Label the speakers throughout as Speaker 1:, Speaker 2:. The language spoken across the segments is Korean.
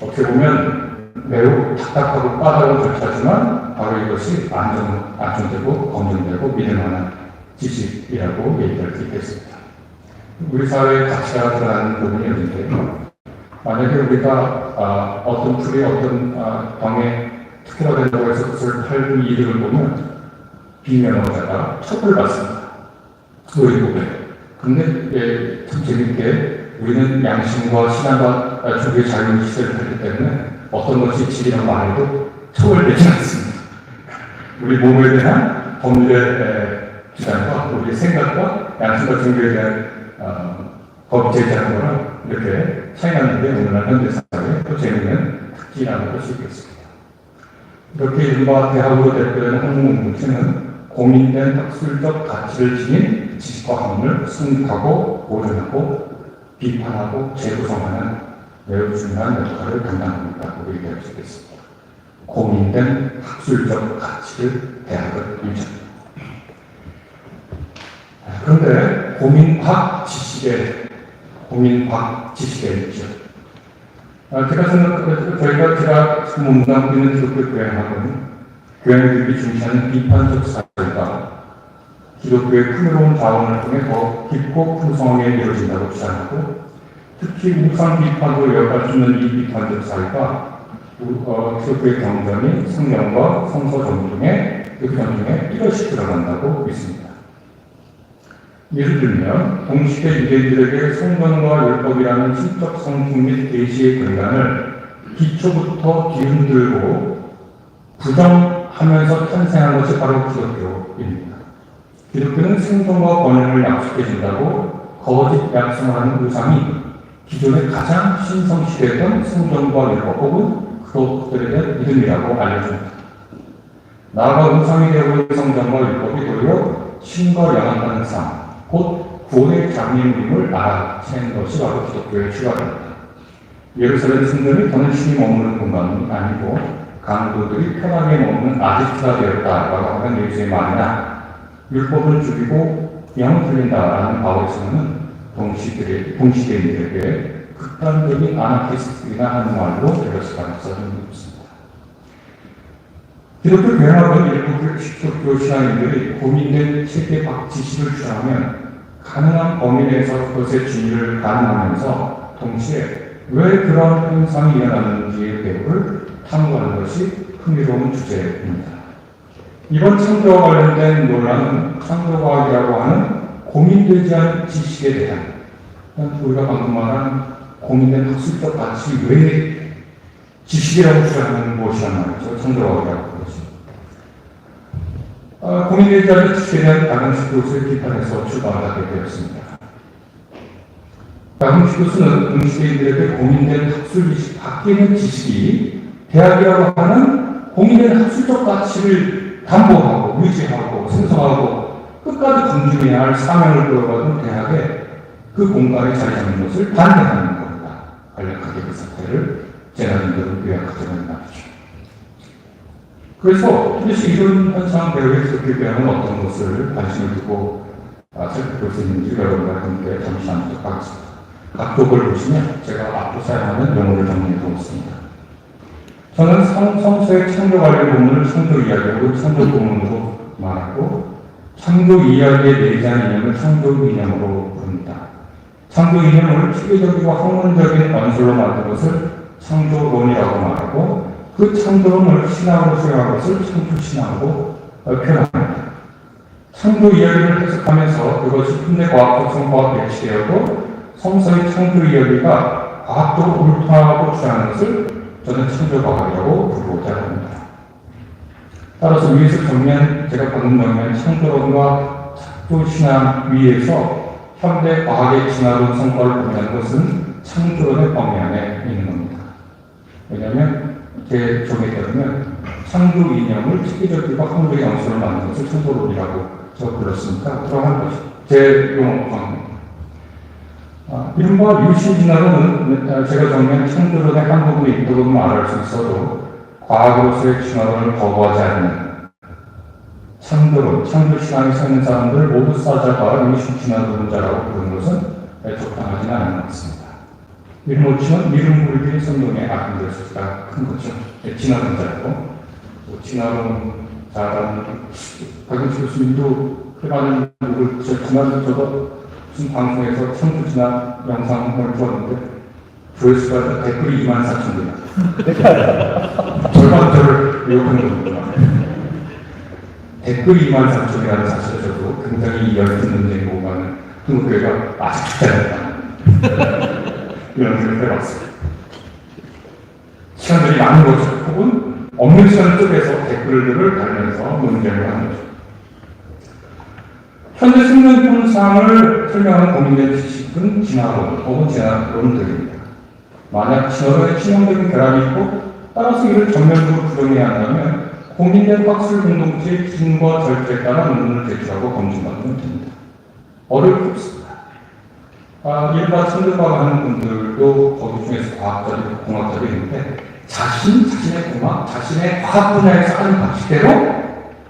Speaker 1: 어떻게 보면 매우 답답하고 까다로운 절차지만 바로 이것이 안정되고 검증되고 믿을만한 지식이라고 얘기할 수 있겠습니다. 우리 사회의 가치가 드러나는 부분이 있는데요. 만약에 우리가 어떤 풀이 어떤 병에 특혜가 된다고 해서 그것을 팔고 이득을 보면 비면허자가 처벌받습니다. 우리 법에. 그런데 참 재밌게 우리는 양심과 신앙과 종교의 자유의 시대를 살기 때문에 어떤 것이 질이라고 말해도 처벌되지 않습니다. 우리 몸에 대한 법률의 기단과 우리의 생각과 양심과 종교에 대한 법이 제시하는 거랑 이렇게 차이 나는데 오늘날 현대사회의 또 재미있는 특징이라고 할 수 있겠습니다. 이렇게 이른바 대학으로 대표되는 학문공동체는 공인된 학술적 가치를 지닌 지식과 학문을 승립하고 보존하고 비판하고 재구성하는 매우 중요한 역할을 담당합니다라고 얘기할 수 있겠습니다. 공인된 학술적 가치를 대학은 유지합니다. 그런데 공인학 지식의 있죠. 제가 몸담고 있는 기독교 교양학은 교양들이 중시하는 비판적 사회가 기독교의 풍요로운 자원을 통해 더 깊고 풍성하게 이루어진다고 주장하고, 특히 우상 비판으로 여겨질 수 있는 이 비판적 사회가 기독교의 경전인 성경과 성서 존중에 그 견중에 뚜렷이 들어간다고 믿습니다. 예를 들면 동시대 유대인들에게 성경과 율법이라는 신적 성품 및 계시의 근간을 기초부터 뒤흔들고 부정하면서 탄생한 것이 바로 기독교입니다. 기독교는 생존과 번영을 약속해준다고 거짓 약속을 하는 우상이 기존의 가장 신성시되던 성경과 율법 혹은 그것들에 대한 믿음이라고 알려줍니다. 나아가 우상이 되고 있는 성경과 율법이 도리어 신과 영원한 삶, 곧 구원의 장애임을 알아채는 것이 바로 기독교의 출발입니다. 예루살렘 성전이 더는 신이 머무는 공간이 아니고 강도들이 편하게 머무는 아지트가 되었다라고 하는 예수의 말이나 율법을 죽이고 영 풀린다라는 바울의 선언은 동시대인들에게 극단적인 아나키스트이나 하는 말로 들었을 가능성이 높습니다. 기독교 교양학은 일부 기독교 신앙인들이 고민된 체계학 지식을 주장하면 가능한 범위 내에서 그것의 진위를 가늠하면서 동시에 왜 그런 현상이 일어나는지의 배우를 탐구하는 것이 흥미로운 주제입니다. 이번 창조와 관련된 논란은 창조과학이라고 하는 고민되지 않은 지식에 대한, 우리가 방금 말한 고민된 학술적 가치 외의 지식이라고 주장하는 무엇이란 말이죠. 창조과학이라고 하는 것이. 고민되지 않은 지식에 대한 다근식 교수의 비판에서 출발하게 되었습니다. 다근식 교수는 동시대인들에게 고민된 학술 지식 밖에는 지식이 대학이라고 하는 고민된 학술적 가치를 담보하고 유지하고 생성하고 끝까지 검증해야 할 사명을 끌어가는 대학에 그 공간에 자리 잡는 것을 반대하는 겁니다. 간략하게 그 사태를 제나님들은 요약하자면 말이죠. 그래서 도대체 이런 현상 배우의 기독교 교양은 어떤 것을 관심을 두고 살펴볼 수 있는지 여러분과 함께 잠시 나누도록 하겠습니다. 각독을 보시면 제가 앞으로 사용하는 용어를 정리해 보겠습니다. 저는 성서의 창조 관련 본문을 창조 이야기하고 창조 본문으로 말하고, 창조 이야기에 내재한 이념을 창조 이념으로 부릅니다. 창조 이념을 체계적이고 학문적인 언술로 만든 것을 창조론이라고 말하고, 그 창조론을 신앙으로 수용한 것을 창조신앙으로 표현합니다. 창조 이야기를 해석하면서 그것이 현대 과학적 성과와 배치되었고, 성서의 창조 이야기가 과학적으로 옳다고 주장하는 것을 저는 창조과학이라고 부르고자 합니다. 따라서 위에서 제가 방금 정리한 창조론과 창조신앙 위에서 현대 과학의 진화론 성과를 보자는 것은 창조론의 범위 안에 있는 겁니다. 왜냐하면 제 종에 따르면 창조 이념을 체계적이고 학문적인 영수를 만든 것을 창조론이라고 제가 불렀으니까 그러한 것이 제 용어입니다. 이른바 유신진화론은 제가 정리한 창조론의 한 부분에 있다고 말할 수 있어도 과학으로서의 진화론을 거부하지 않는 창조론, 창조신앙에 서는 사람들 모두 싸자가 유신진화론자라고 부르는 것은 적당하지는 않은 것 같습니다. 이름 없이는 이름 부르기의 성경에 악용될 소지가 큰 거죠. 진화론 자고 진화론 자라는 박영수 교수님도 해봤는 지난주 저도 무슨 방송에서 천주진화 영상을 보았는데 조회수가 댓글이 24,000개나 절반 저를 욕하는 거구나. 댓글이 24,000개라는 사실을 저도 굉장히 열띤 논쟁이 오가는 한국교회가 아직 죽잖아요. 이런 생각을 해봤어요. 시간들이 많은 거죠. 혹은 없는 시간 쪽에서 댓글들을 달면서 논쟁을 하는 거죠. 현대 생명현상을 설명하는 고민된 지식은 진화론 혹은 진화론들입니다. 만약 진화론에 치명적인 결함이 있고 따라서 이를 전면적으로 부정해야 한다면 고민된 학술 공동체의 기준과 절차에 따라 논문을 제출하고 검증받으면 됩니다. 어려울 게 없습니다. 일반 선교과하는 분들도 거기 중에서 과학자들이 공학자들이 있는데 자신의 공학, 자신의 과학 분야에서 하는 방식대로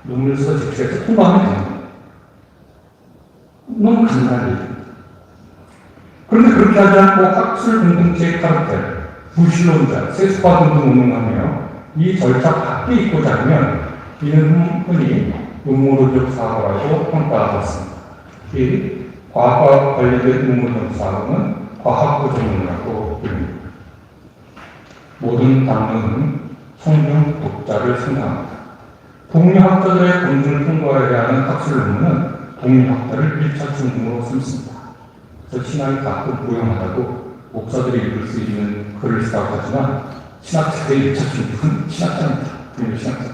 Speaker 1: 논문을 써 제출해서 통과하면 됩니다. 너무 간단한 얘기입니다. 그런데 그렇게 하지 않고 학술 공동체의 카르텔, 부실론자, 세수파 등등 운용하며 이 절차 밖에 있고자 하면 이는 흔히 음모론적 사고라고 평가받습니다. 이 과학과 관련된 음모론적 사고는 과학부 전문이라고 부릅니다. 모든 당론은 성경 독자를 생각합니다. 동료학자들의 검증을 통과해야 하는 학술 논문은 동료학자를 1차 중등으로 삼습니다. 그래서 신학이 가끔 무용하다고 목사들이 읽을 수 있는 글을 쓰라고 하지만 신학자의 1차 중등은 신학자입니다. 동료 신학자.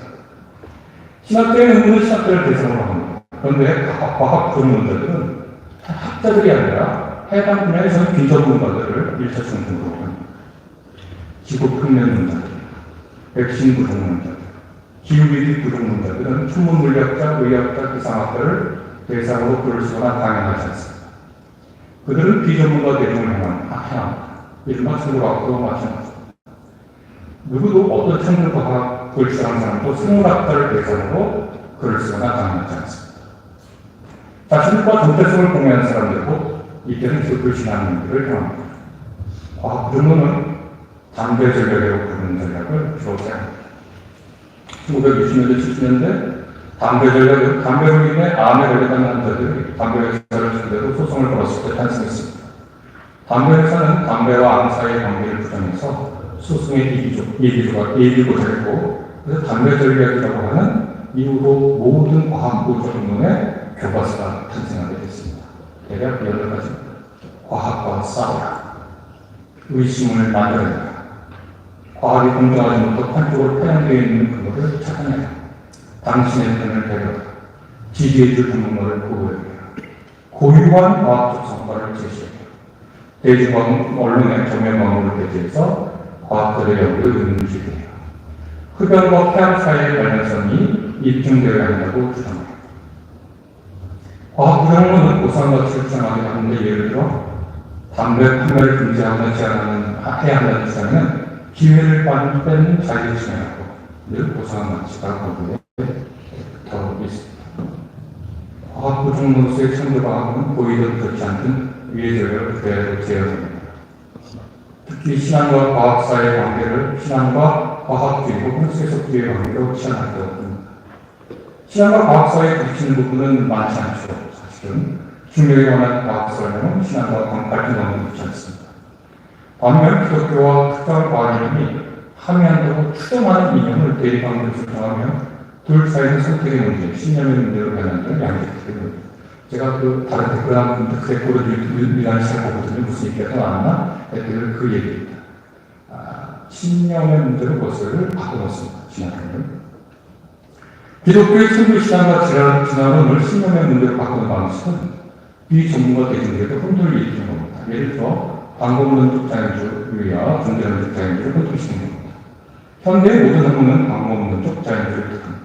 Speaker 1: 신학자의 논문은 신학자를 대상으로 합니다. 그런데 과학 전문가들은 학자들이 아니라 해당 분야에서는 비전문가들을 1차 중등으로 합니다. 기복훈련문자들, 백신 부족문자들, 기후위기 부족문자들은 천문물리학자, 의학자, 기상학자를 대상으로 글을 쓰거나 강연하지 않습니다. 그들은 비전문가 대중을 향합니다. 이른바 생물학도 마찬가지입니다. 누구도 어떤 천문과학 시작한 사람도 생물학자를 대상으로 글을 쓰거나 강연하지 않습니다. 자신과 정체성을 공유하는 사람들도 이때는 기독교 신앙인들을 향합니다. 과학 부족문은 담배 전략이라고 부르는 전략을 주로 사용합니다. 1960년대, 70년대 담배 전략은 담배로 인해 암에 걸렸다는 환자들이 담배 회사를 상대로 소송을 걸었을 때 탄생했습니다. 담배 회사는 담배와 암 사이의 관계를 부정해서 소송의 예기조가 됐고, 그래서 담배 전략이라고 하는 이후로 모든 과학부 전문의 교과서가 탄생하게 됐습니다. 대략 8가지. 과학과 싸워라. 의심을 만들어내라. 과학이 공정하지 못하고 한쪽으로 편향되어 있는 근거를 찾아내라. 당신의 편을 배려하라. 지지해줄 전문가를 보호해라. 고유한 과학적 성과를 제시해라. 대중과 언론의 정면 광고를 배제해서 과학자들의 연구를 의문시켜라. 흡연과 폐암 사이의 관련성이 입증되어야 한다고 주장합니다. 과학 부정론은 고상 가치를 주장하게 하는데 예를 들어 담배 판매를 금지하거나 제한해야 한다는 주장에는 기회를 빼는 자유를 진행하고 늘 고상한 가치가 거기에 더 있습니다. 과학 부정론으로서의 창조과학은 보이든 그렇지 않든 위해져야 그대로 제어됩니다. 특히 신앙과 과학 사이의 관계를 신앙과 과학주의 혹은 세속주의의 관계로 치환할 때 없습니다. 신앙과 과학 사이에 부딪히는 부분은 많지 않죠. 사실은 중력에 관한 과학 설명은 신앙과 갈등 관계는 있지 않습니다. 반면 기독교와 특정한 과학이론이 함의한다고 추정하는 이념을 대립관계로 설정하며 둘 사이의 선택의 문제, 신념의 문제로 변한다는 양측의 문제. 제가 다른 댓글 한 분들 그 댓글을 미간에 잘 보거든요. 무슨 얘기가 나왔나? 댓글을 그 얘기입니다. 신념의 문제로 무엇을 바꿔놓습니다. 진화론을. 기독교의 천주 신앙과 진화론을 신념의 문제로 바꾸는 방식은 비전문가 대중들에게 혼돈을 일으키는 겁니다. 예를 들어 방법론적 자연주의와 존재론적 자연주의를 혼동시키는 겁니다. 현대의 모든 학문은 방법론적 자연주의를 뜻합니다.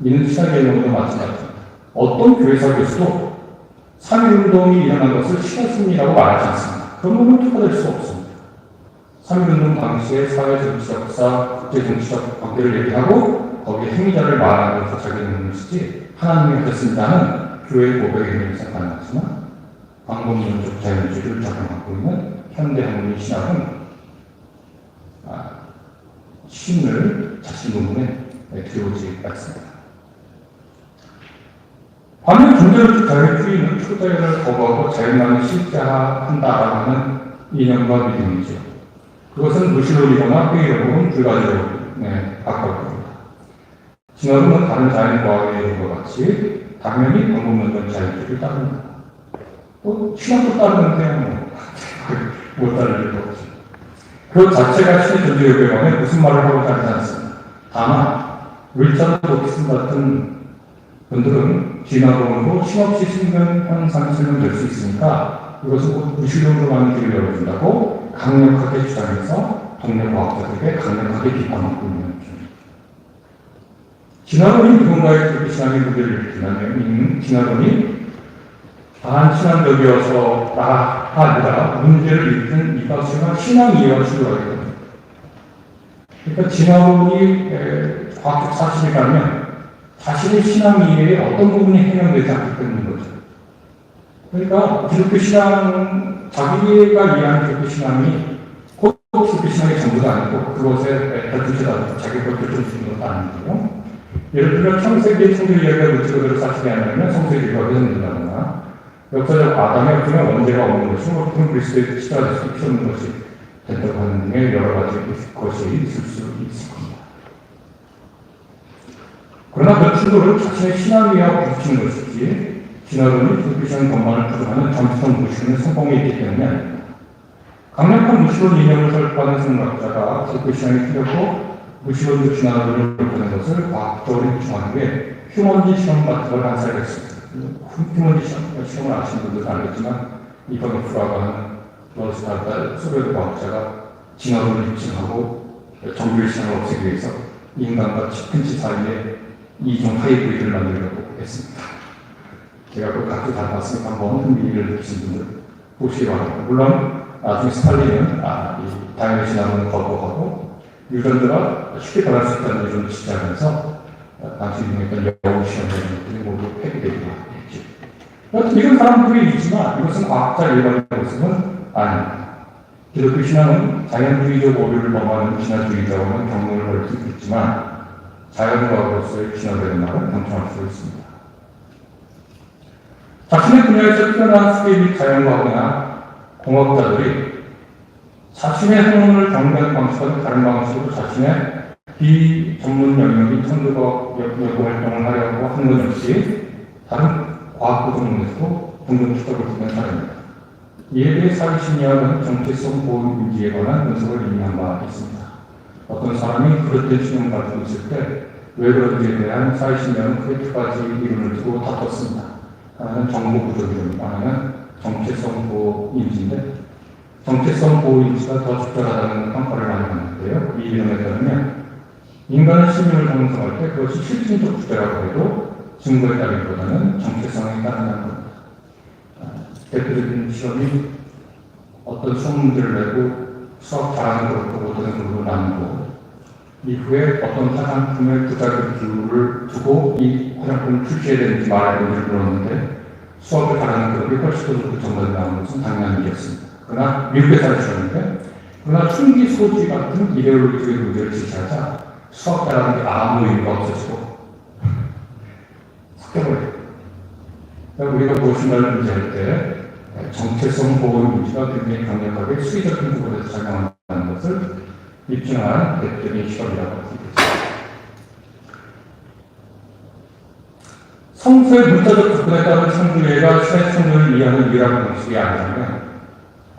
Speaker 1: 이는 신학의 경우도 마찬가지입니다. 어떤 교회사 교수도 3.1운동이 일어난 것을 신화승리라고 말하지 않습니다. 그런 부분은 특화될 수 없습니다. 3.1운동 당시의 사회 정치적 역사, 국제 정치적 관계를 얘기하고 거기에 행위자를 말하면서 자기는 쓰지 하나님이 하셨습니다는 교회의 고백에 의해서 생각하지만 방법론적 자연주의를 적용하고 있는 현대 학문의 신학은 신을 자신 부분에 들여오지 않습니다. 반면 경제적 자유주의는 초자유를 거부하고 자유만을 실제화한다라고 하는 이념과 믿음이죠. 그것은 무신론이거나 회의론은 불가지론에 가까웁니다. 진화론은 다른 자연과학에 있는 것 같이 당연히 방법론적 자유주의를 따릅니다. 또 신학도 따르는데 못 따를 일도 없죠. 그 자체가 신의 존재에 관해 무슨 말을 하고자 하지 않습니다. 다만 리차드 도키슨 같은 분들은 진화론으로 신없이 생긴 현상이 설명될 수 있으니까 이것은 곧 무신론으로만 길을 열어준다고 강력하게 주장해서 동료 과학자들에게 강력하게 비판하고 있는 중입니다. 진화론이 누군가의 불신앙의 문제를 일으키면 진화론이 반신앙적이어서가 아니라 문제를 일으킨 이것은 신앙 이해와 충돌하게 됩니다. 그러니까 진화론이 과학적 사실이라면 자신의 신앙 이해에 어떤 부분이 해명되지 않기 때문인 거죠. 그러니까 기독교 신앙, 자기가 이해하는 기독교 신앙이 곧 기독교 신앙의 전부가 아니고 그것에 결정체다, 자기가 결정짓는 것도 아니고요. 예를 들면 창세기 성경 이야기가 그대로 사실이 아니라면 성세기가 회전된다거나 역사적 아담의 어떤 원죄가 없는 것이 어떤 그리스도의 치가 될 수 없는 것이 된다고 하는 등의 여러 가지 것이 있을 수 있을 겁니다. 그러나 그 충돌은 자신의 신앙 이해와 부딪히는 것이지 진화론이 기독교 신앙 전반을 부정하는 정치적 무신론의 성공이 있기 때문에 강력한 무신론 이념을 설파하는 생각자가 기독교 신앙이 틀렸고 무신론적 진화론을 보는 것을 과학적으로 입증하는 게 휴먼지 실험 같은 걸 한사했습니다. 휴먼지 실험을 아시는 분들은 알겠지만 이거노프라고 하는 러스타르타 소련 과학자가 진화론을 입증하고 정규의 신앙을 없애기 위해서 인간과 치킨치 사이에 이종 하이브리드를 만들려고 했습니다. 제가 그 각도 다 봤으니까 한번 흥미를 느끼신 분들 보시기 바랍니다. 물론 나중에 스탈린은 이 다양한 진화론을 거부하고 유전자가 쉽게 변할 수 있다는 이론을 지지하면서 당시 유명했던 여우 시험들이 모두 폐기되기도 했죠. 이런 사람들이 있지만 이것은 과학자 일반의 모습은 아닙니다. 기독교 신앙은 자연주의적 오류를 범하는 진화주의자와는 경문을 벌일 수 있지만 자연과학으로서의 진화되는 말은 경청할 수 있습니다. 자신의 분야에서 뛰어난 스케일의 자연과학이나 공학자들이 자신의 학문을 정리하는 방식과는 다른 방식으로 자신의 비전문 영역인 천도과학 연구 활동을 하려고 하는 것 역시 다른 과학 부분에서도 등등 추적을 두는 사례입니다. 이에 대해 사회심리학은 정체성 보호인지에 관한 분석을 의미한 바 있습니다. 어떤 사람이 그릇된 신용을 가지고 있을 때 왜 그런지에 대한 사회심리학은 크게 두 가지 이론을 두고 다퉜습니다. 하나는 정보 구조 이론, 하나는 정체성 보호인지인데 정체성 보호인지가 더 적절하다는 평가를 많이 받는데요. 이 이론에 따르면 인간의 신념을 형성할 때 그것이 실증적 주제라고 해도 증거에 따르기보다는 정체성에 따른다는 겁니다. 대표적인 시험이 어떤 수업 문제를 내고 수업 잘하는 그룹과 못하는 그룹을 나누고 이후에 어떤 화장품의 부작용을 두고 이 화장품을 출시해야 되는지 말아야 되는지 물었는데 수업을 잘하는 그룹이 훨씬 더 좋게 정답이 나오는 것은 당연한 일이었습니다. 그러나 미국에서 하셨는데 그러나 충기 소지 같은 이데올로기적인 문제를 제시하자 수업 잘하는 게 아무 의미가 없어지고 섞여버려요. 우리가 무엇인가를 문제할 때 정체성 보호의 문제가 굉장히 강력하게 수의적인 부분에서 작용한다는 것을 입증한 대표적인 시험이라고 할 수 있습니다. 성서의 문자적 접근에 따른 창조회가 신의 창조를 이해하는 유일한 방식이 아니라면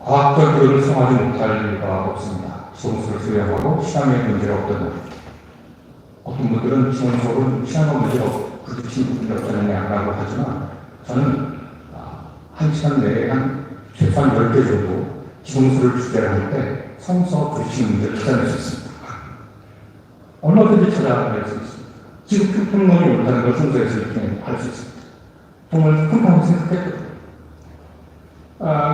Speaker 1: 과학적 이론을 성하지 못할 리가 없습니다. 지성소를 수용하고 신앙의 문제가 없다는 것입니다. 어떤 분들은 지성소는 신앙과 문제가 부딪히는 부분이 없다느냐라고 하지만 저는 한 시간 내에 한 최소한 10개 정도 지성소를 주제를 할 때 성서 부딪히는 문제를 찾아낼 수 있습니다. 얼마든지 찾아낼 수 있습니다. 지금 평론이 옳다는 걸 성서에서 이렇게 할 수 있습니다. 정말 평평하게 생각했거든요.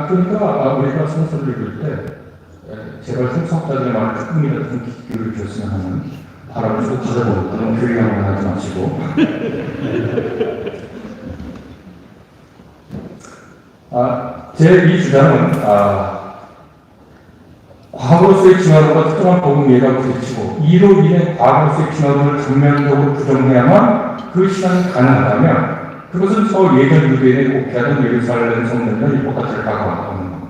Speaker 1: 그러니까 우리가 성서를 읽을 때 제발 성서학자들의 말을 조금이라도 좀 기울여 주셨으면 하는 바람을 좀 가져보고 그런 교육을 하지 마시고 제 이 주장은 과거로서의 진화론과 특정한 복음 이해가 부딪히고 이로 인해 과거로서의 진화론을 전면적으로 부정해야만 그 신앙이 가능하다면 그것은 저 예전 유대인의 목회하던 예루살렘 성전과 율법과 다르다고 하는 겁니다.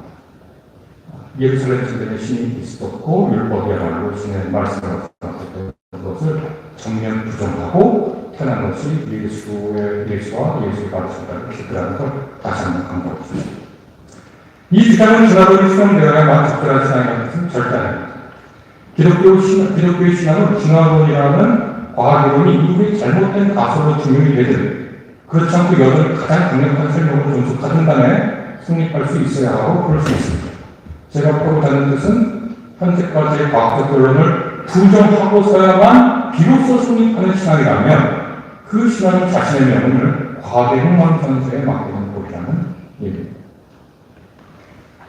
Speaker 1: 예루살렘 성전에 신이 있었고 율법이야말로 신의 말씀을 어떤 것을 전면 부정하고 태어난 것이 예수와 예수의 가르침을 기쁘다는 걸 다시 한번 강조했습니다. 이 주장은 진화론이 수용되어야만 적절한 신앙이라는 것은 절대 아닙니다. 기독교의 신앙은 진화론이라는 과학이론이 이후에 잘못된 가설로 증명이 되든 그렇지 않고 여전히 가장 강력한 설명으로 존속하던 간에 성립할 수 있어야 하고 그럴 수 있습니다. 제가 보고자 하는 뜻은 현재까지의 과학적 결론을 부정하고서야만 비로소 성립하는 신앙이라면 그 신앙은 자신의 명분을 과학의 흥망성쇠에 맡기는 것이라는 얘기입니다.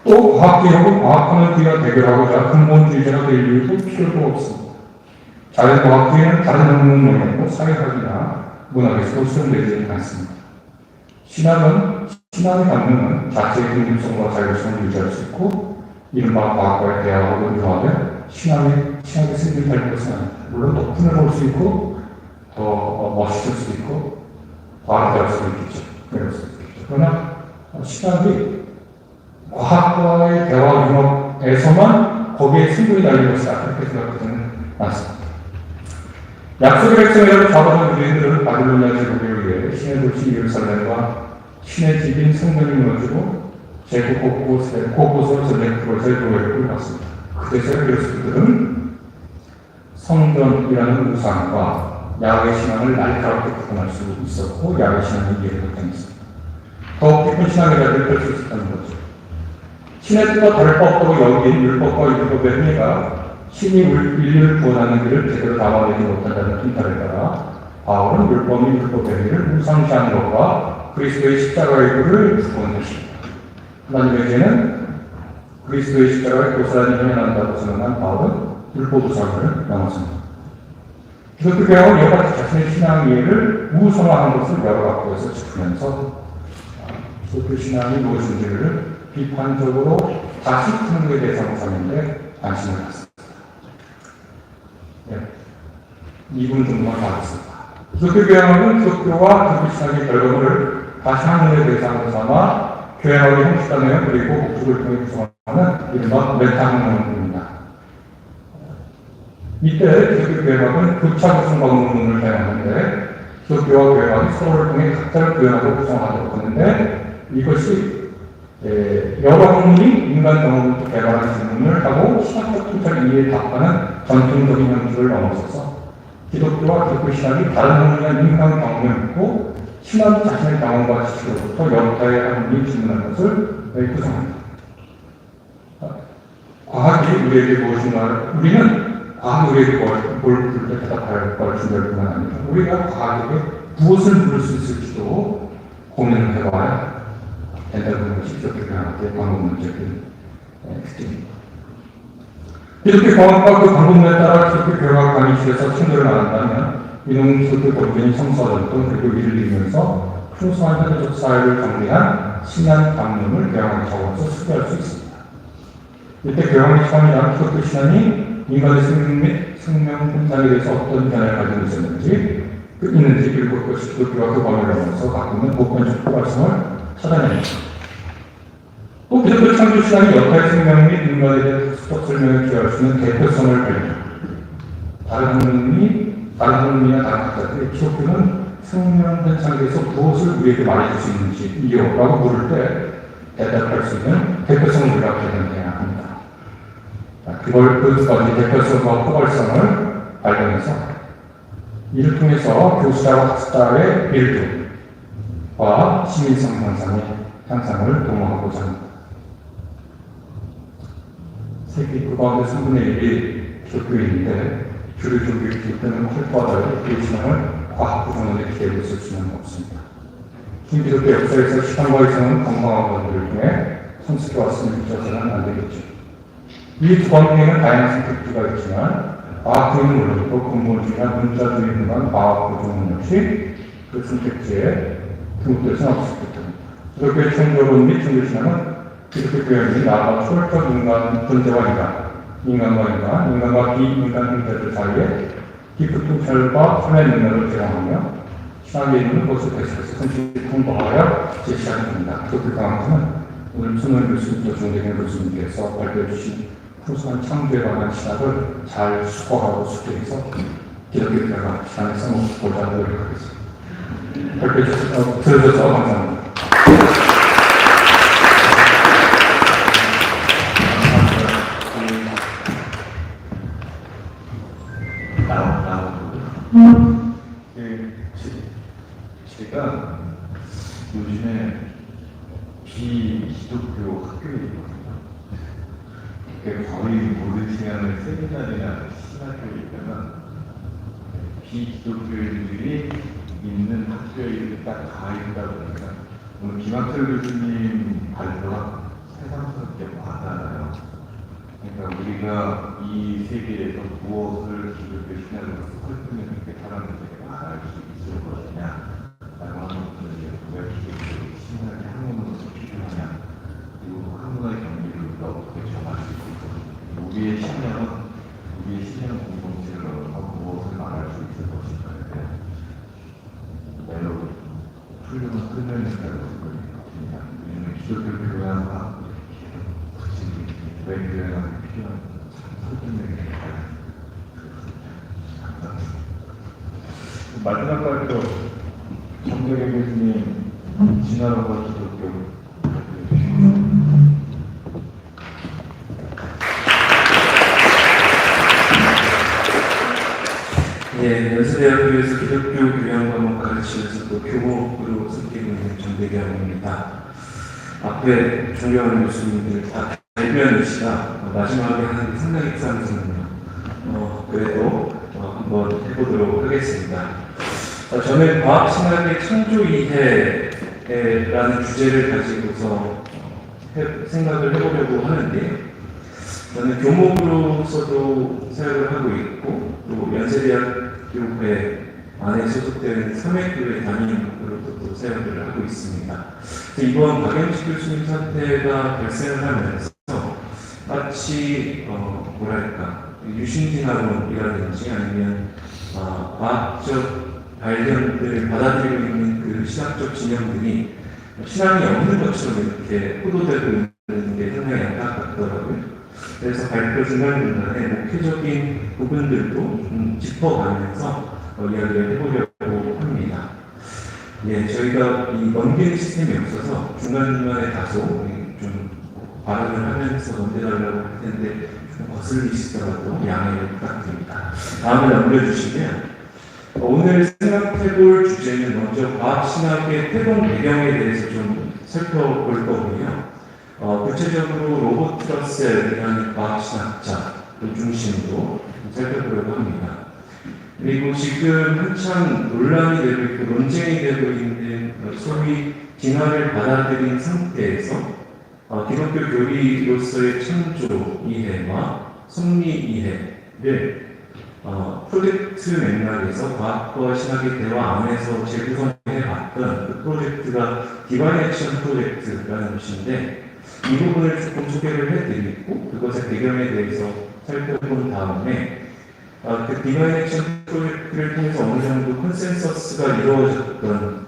Speaker 1: 또 과학계하고 과학하는 뒤와 대결하고자 근본주의자가 될 이유도 필요도 없습니다. 자연과학계는 다른 학문 영역도 사회학이나 문학에서도 수용되지 않습니다. 신앙의 강론은 자체의 독립성과 자율성을 유지할 수 있고 이른바 과학과의 대화하고 융화돼 신앙의 승리할 것은 아닙니다. 물론 더 큰 볼 수 있고 더 멋있을 수 있고 더 아름다울 수 있겠죠. 그럴 수 있겠죠. 그러나 신앙이 과학과의 대화 융합에서만 거기에 승부이 달린 것이다. 그렇게 생각하지는 않습니다. 약속의 백성이라고 자부하는 유대인들은 바빌로니아 제국에 의해 신의 도시 예루살렘과 신의 집인 성전이 무너지고 제국 곳곳으로 전쟁터를 제도에 갔습니다. 그래서 그리스도들은 성전이라는 우상과 야훼 신앙을 날카롭게 구분할 수 있었고 야훼 신앙을 이해를 못했습니다. 더 깊은 신앙의 자리를 펼 수 있었다는 거죠. 신의 뜻과 다를 바 없다고 여긴 율법과 율법의 행위가 신이 인류를 구원하는 길을 제대로 담아내지 못한다는 핀타를 따라 바울은 율법 및 율법의 행위를 우상시하는 것과 그리스도의 십자가의 일을 구분했습니다. 하나님에게는 그리스도의 십자가를 고스란히 현현한다고 생각한 바울은 율법 우상을 명하십니다. 기독교 개혁은 이와 같이 자신의 신앙 이해를 우상화한 것을 여러 각도에서 짚으면서 기독교 신앙이 무엇인지를 비판적으로 다시 푸는 것에 대해서 묻는데 관심을 갖습니다. 2분 정도만 하겠습니다. 기독교 개혁은 기독교와 기독교 신앙의 결과물을 다시 하늘의 대상으로 삼아 교회학의 형식화내용 그리고 목적을 통해 구성하는 이른바 메타학문입니다. 이때 기독교 교회학은 교차 구성 방법론을 사용하는데 기독교와 교회학이 서로를 통해 각자를 구현하고 구성하도록 하는데 이것이 여러 학문이 인간 경험부터 개발한 질문을 하고 시각적 통찰 이해에 답하는 전통적인 형식을 넘어서서 기독교와 기독교 신학이 다른 학문이나 인간 경험을 묻고 신학 자신의 경험과 지식으로부터 여타의 학문이 질문할 것을 구성합니다. 과학이 우리에게 무엇인가, 우리는 과학이 우리에게 뭘 부를 때 대답할 걸 준비할 뿐만 아니라 우리가 과학에게 무엇을 물을 수 있을지도 고민을 해봐야 된다는 것이 기독교 교학의 방법론적인 특징입니다. 기독교 경험과 그 방법론에 따라 기독교 교학 강의실에서 충돌을 나눈다면 이는 기독교 경전이 성서전통 그리고 이를 이루면서 풍성한 현대적 사회를 정리한 신앙 강론을 교양하게 적어서 수기할 수 있습니다. 이때 교양의 처음이란 기독교 신앙이 인간의 생명 및 생명 현상에 대해서 어떤 변화를 가지고 있는지 그리고 그것이 기독교와 그 범위를 넘어서 갖고 있는 보편적 포괄성을 찾아냅니다. 또 기독교 창조 신앙이 여타의 생명 및 인간에 대한 수적 설명을 기여할 수 있는 대표성을 발견합니다. 다른 학문이나 다른 학자들이 기독교는 생명 현상에 대해서 무엇을 우리에게 말해줄 수 있는지 이유라고 물을 때 대답할 수 있는 대표성을 우리가 발견해야 합니다. 그것까지 대표성과 포괄성을 발견해서 이를 통해서 교수자와 학자의 빌드와 시민성 향상을 도모하고자 합니다. 세계 그 가운데 3분의 1이 기독교인인데 주류 종교의 기독교는 활발하게 그 신앙을 과학 구성원에 기대고 있을 수는 없습니다. 기독교 역사에서 시간과 이성은 건강한 것들을 통해 성숙해 왔음을 잊어서는 안 되겠죠. 이 두 관계에는 다양한 선택지가 있지만 과학주의는 물론이고 근본주의나 문자주의 등한 과학 구조론 역시 그 선택지에 등록될 수는 없을 것입니다. 기독교의 창조론 및 종교신앙은 기독교 교양이 나아가 초월적 인간 존재와 인간, 인간과 비인간 형태들 사이에 깊은 통찰과 참여 능력을 제공하며 신학에 있는 것을 계속해서 선택 통보하여 제시하게 됩니다. 그 강화는 오늘 손을 교수님, 조정대경 교수님께서 발표해 주신 풍성한 창조에 관한 신학을 잘 수거하고 숙제해서 기독교회가 시간에 써먹고자 노력하겠습니다. 발표해 주셔서 들어줘서 감사합니다.
Speaker 2: 제가 요즘에 비기독교 학교에 있거든요. 거의 모든 시간을 세미나나 신학교에 있다가 비기독교인들이 있는 학교에 딱 가 있다 보니까 오늘 김학철 교수님 발표가 새삼스럽게 와닿아요. 그러니까 우리가 이 세계에서 무엇을 기독교 신학으로서 설득력있게 사람들에게 말할 수 있을 것이냐 라고 하는 것들을 왜 기독교 신학의 학문으로서 필요하냐, 그리고 학문의 경기를 우리가 어떻게 정할 수 있을 것이냐, 우리의 신앙은 공동체를 얻어서 무엇을 말할 수 있을 것인가에 대한 매우 훌륭한 설명을 드립니다. 왜냐하면 기독교 교양과 왜 교양이 필요한 설득력이 감사합니다. 마지막 발표 정재경 교수님 진화론과 기독교
Speaker 3: 예, 연세대학교에서 기독교 교양 과목 가르치면서 또 교목으로 섬기고 있는 정대경입니다. 앞에 존경하는 교수님들 다 대변이시라 마지막에 하는 게 상당히 부담스럽네요. 그래도 한번 해보도록 하겠습니다. 저는 과학신학의 창조 이해라는 주제를 가지고서 생각을 해보려고 하는데, 저는 교목으로서도 사역을 하고 있고, 또 연세대학교회 안에 소속되어 있는 삼회교회 담임으로도 또 사역을 하고 있습니다. 이번 박영식 교수님 사태가 발생을 하면서 마치 유신진화론이라든지 아니면 과학적 발견들을 받아들이고 있는 그 신학적 진영들이 신앙이 없는 것처럼 이렇게 호도되고 있는 게 상당히 안타깝더라고요. 그래서 발표 중간중간에 목회적인 부분들도 좀 짚어가면서 이야기를 해보려고 합니다. 예, 저희가 이 넘기는 시스템이 없어서 중간중간에 다소 좀 발언을 하면서 넘겨달라고 할 텐데 좀 거슬리시더라도 양해를 부탁드립니다. 다음을 넘겨주시면, 오늘 생각해볼 주제는 먼저 과학신학의 태동 배경에 대해서 좀 살펴볼 거고요. 구체적으로 로버트 러셀이라는 과학신학자를 중심으로 살펴보려고 합니다. 그리고 지금 한창 논란이 되고 있고 논쟁이 되고 있는 소위 진화를 받아들인 상태에서 기독교 교리로서의 창조 이해와 성리 이해를 프로젝트 맥락에서 과학과 신학의 대화 안에서 재구성해봤던 그 프로젝트가 디바인 액션 프로젝트라는 것인데, 이 부분을 조금 소개를 해드리고 그것의 배경에 대해서 살펴본 다음에 그 디바인 액션 프로젝트를 통해서 어느 정도 컨센서스가 이루어졌던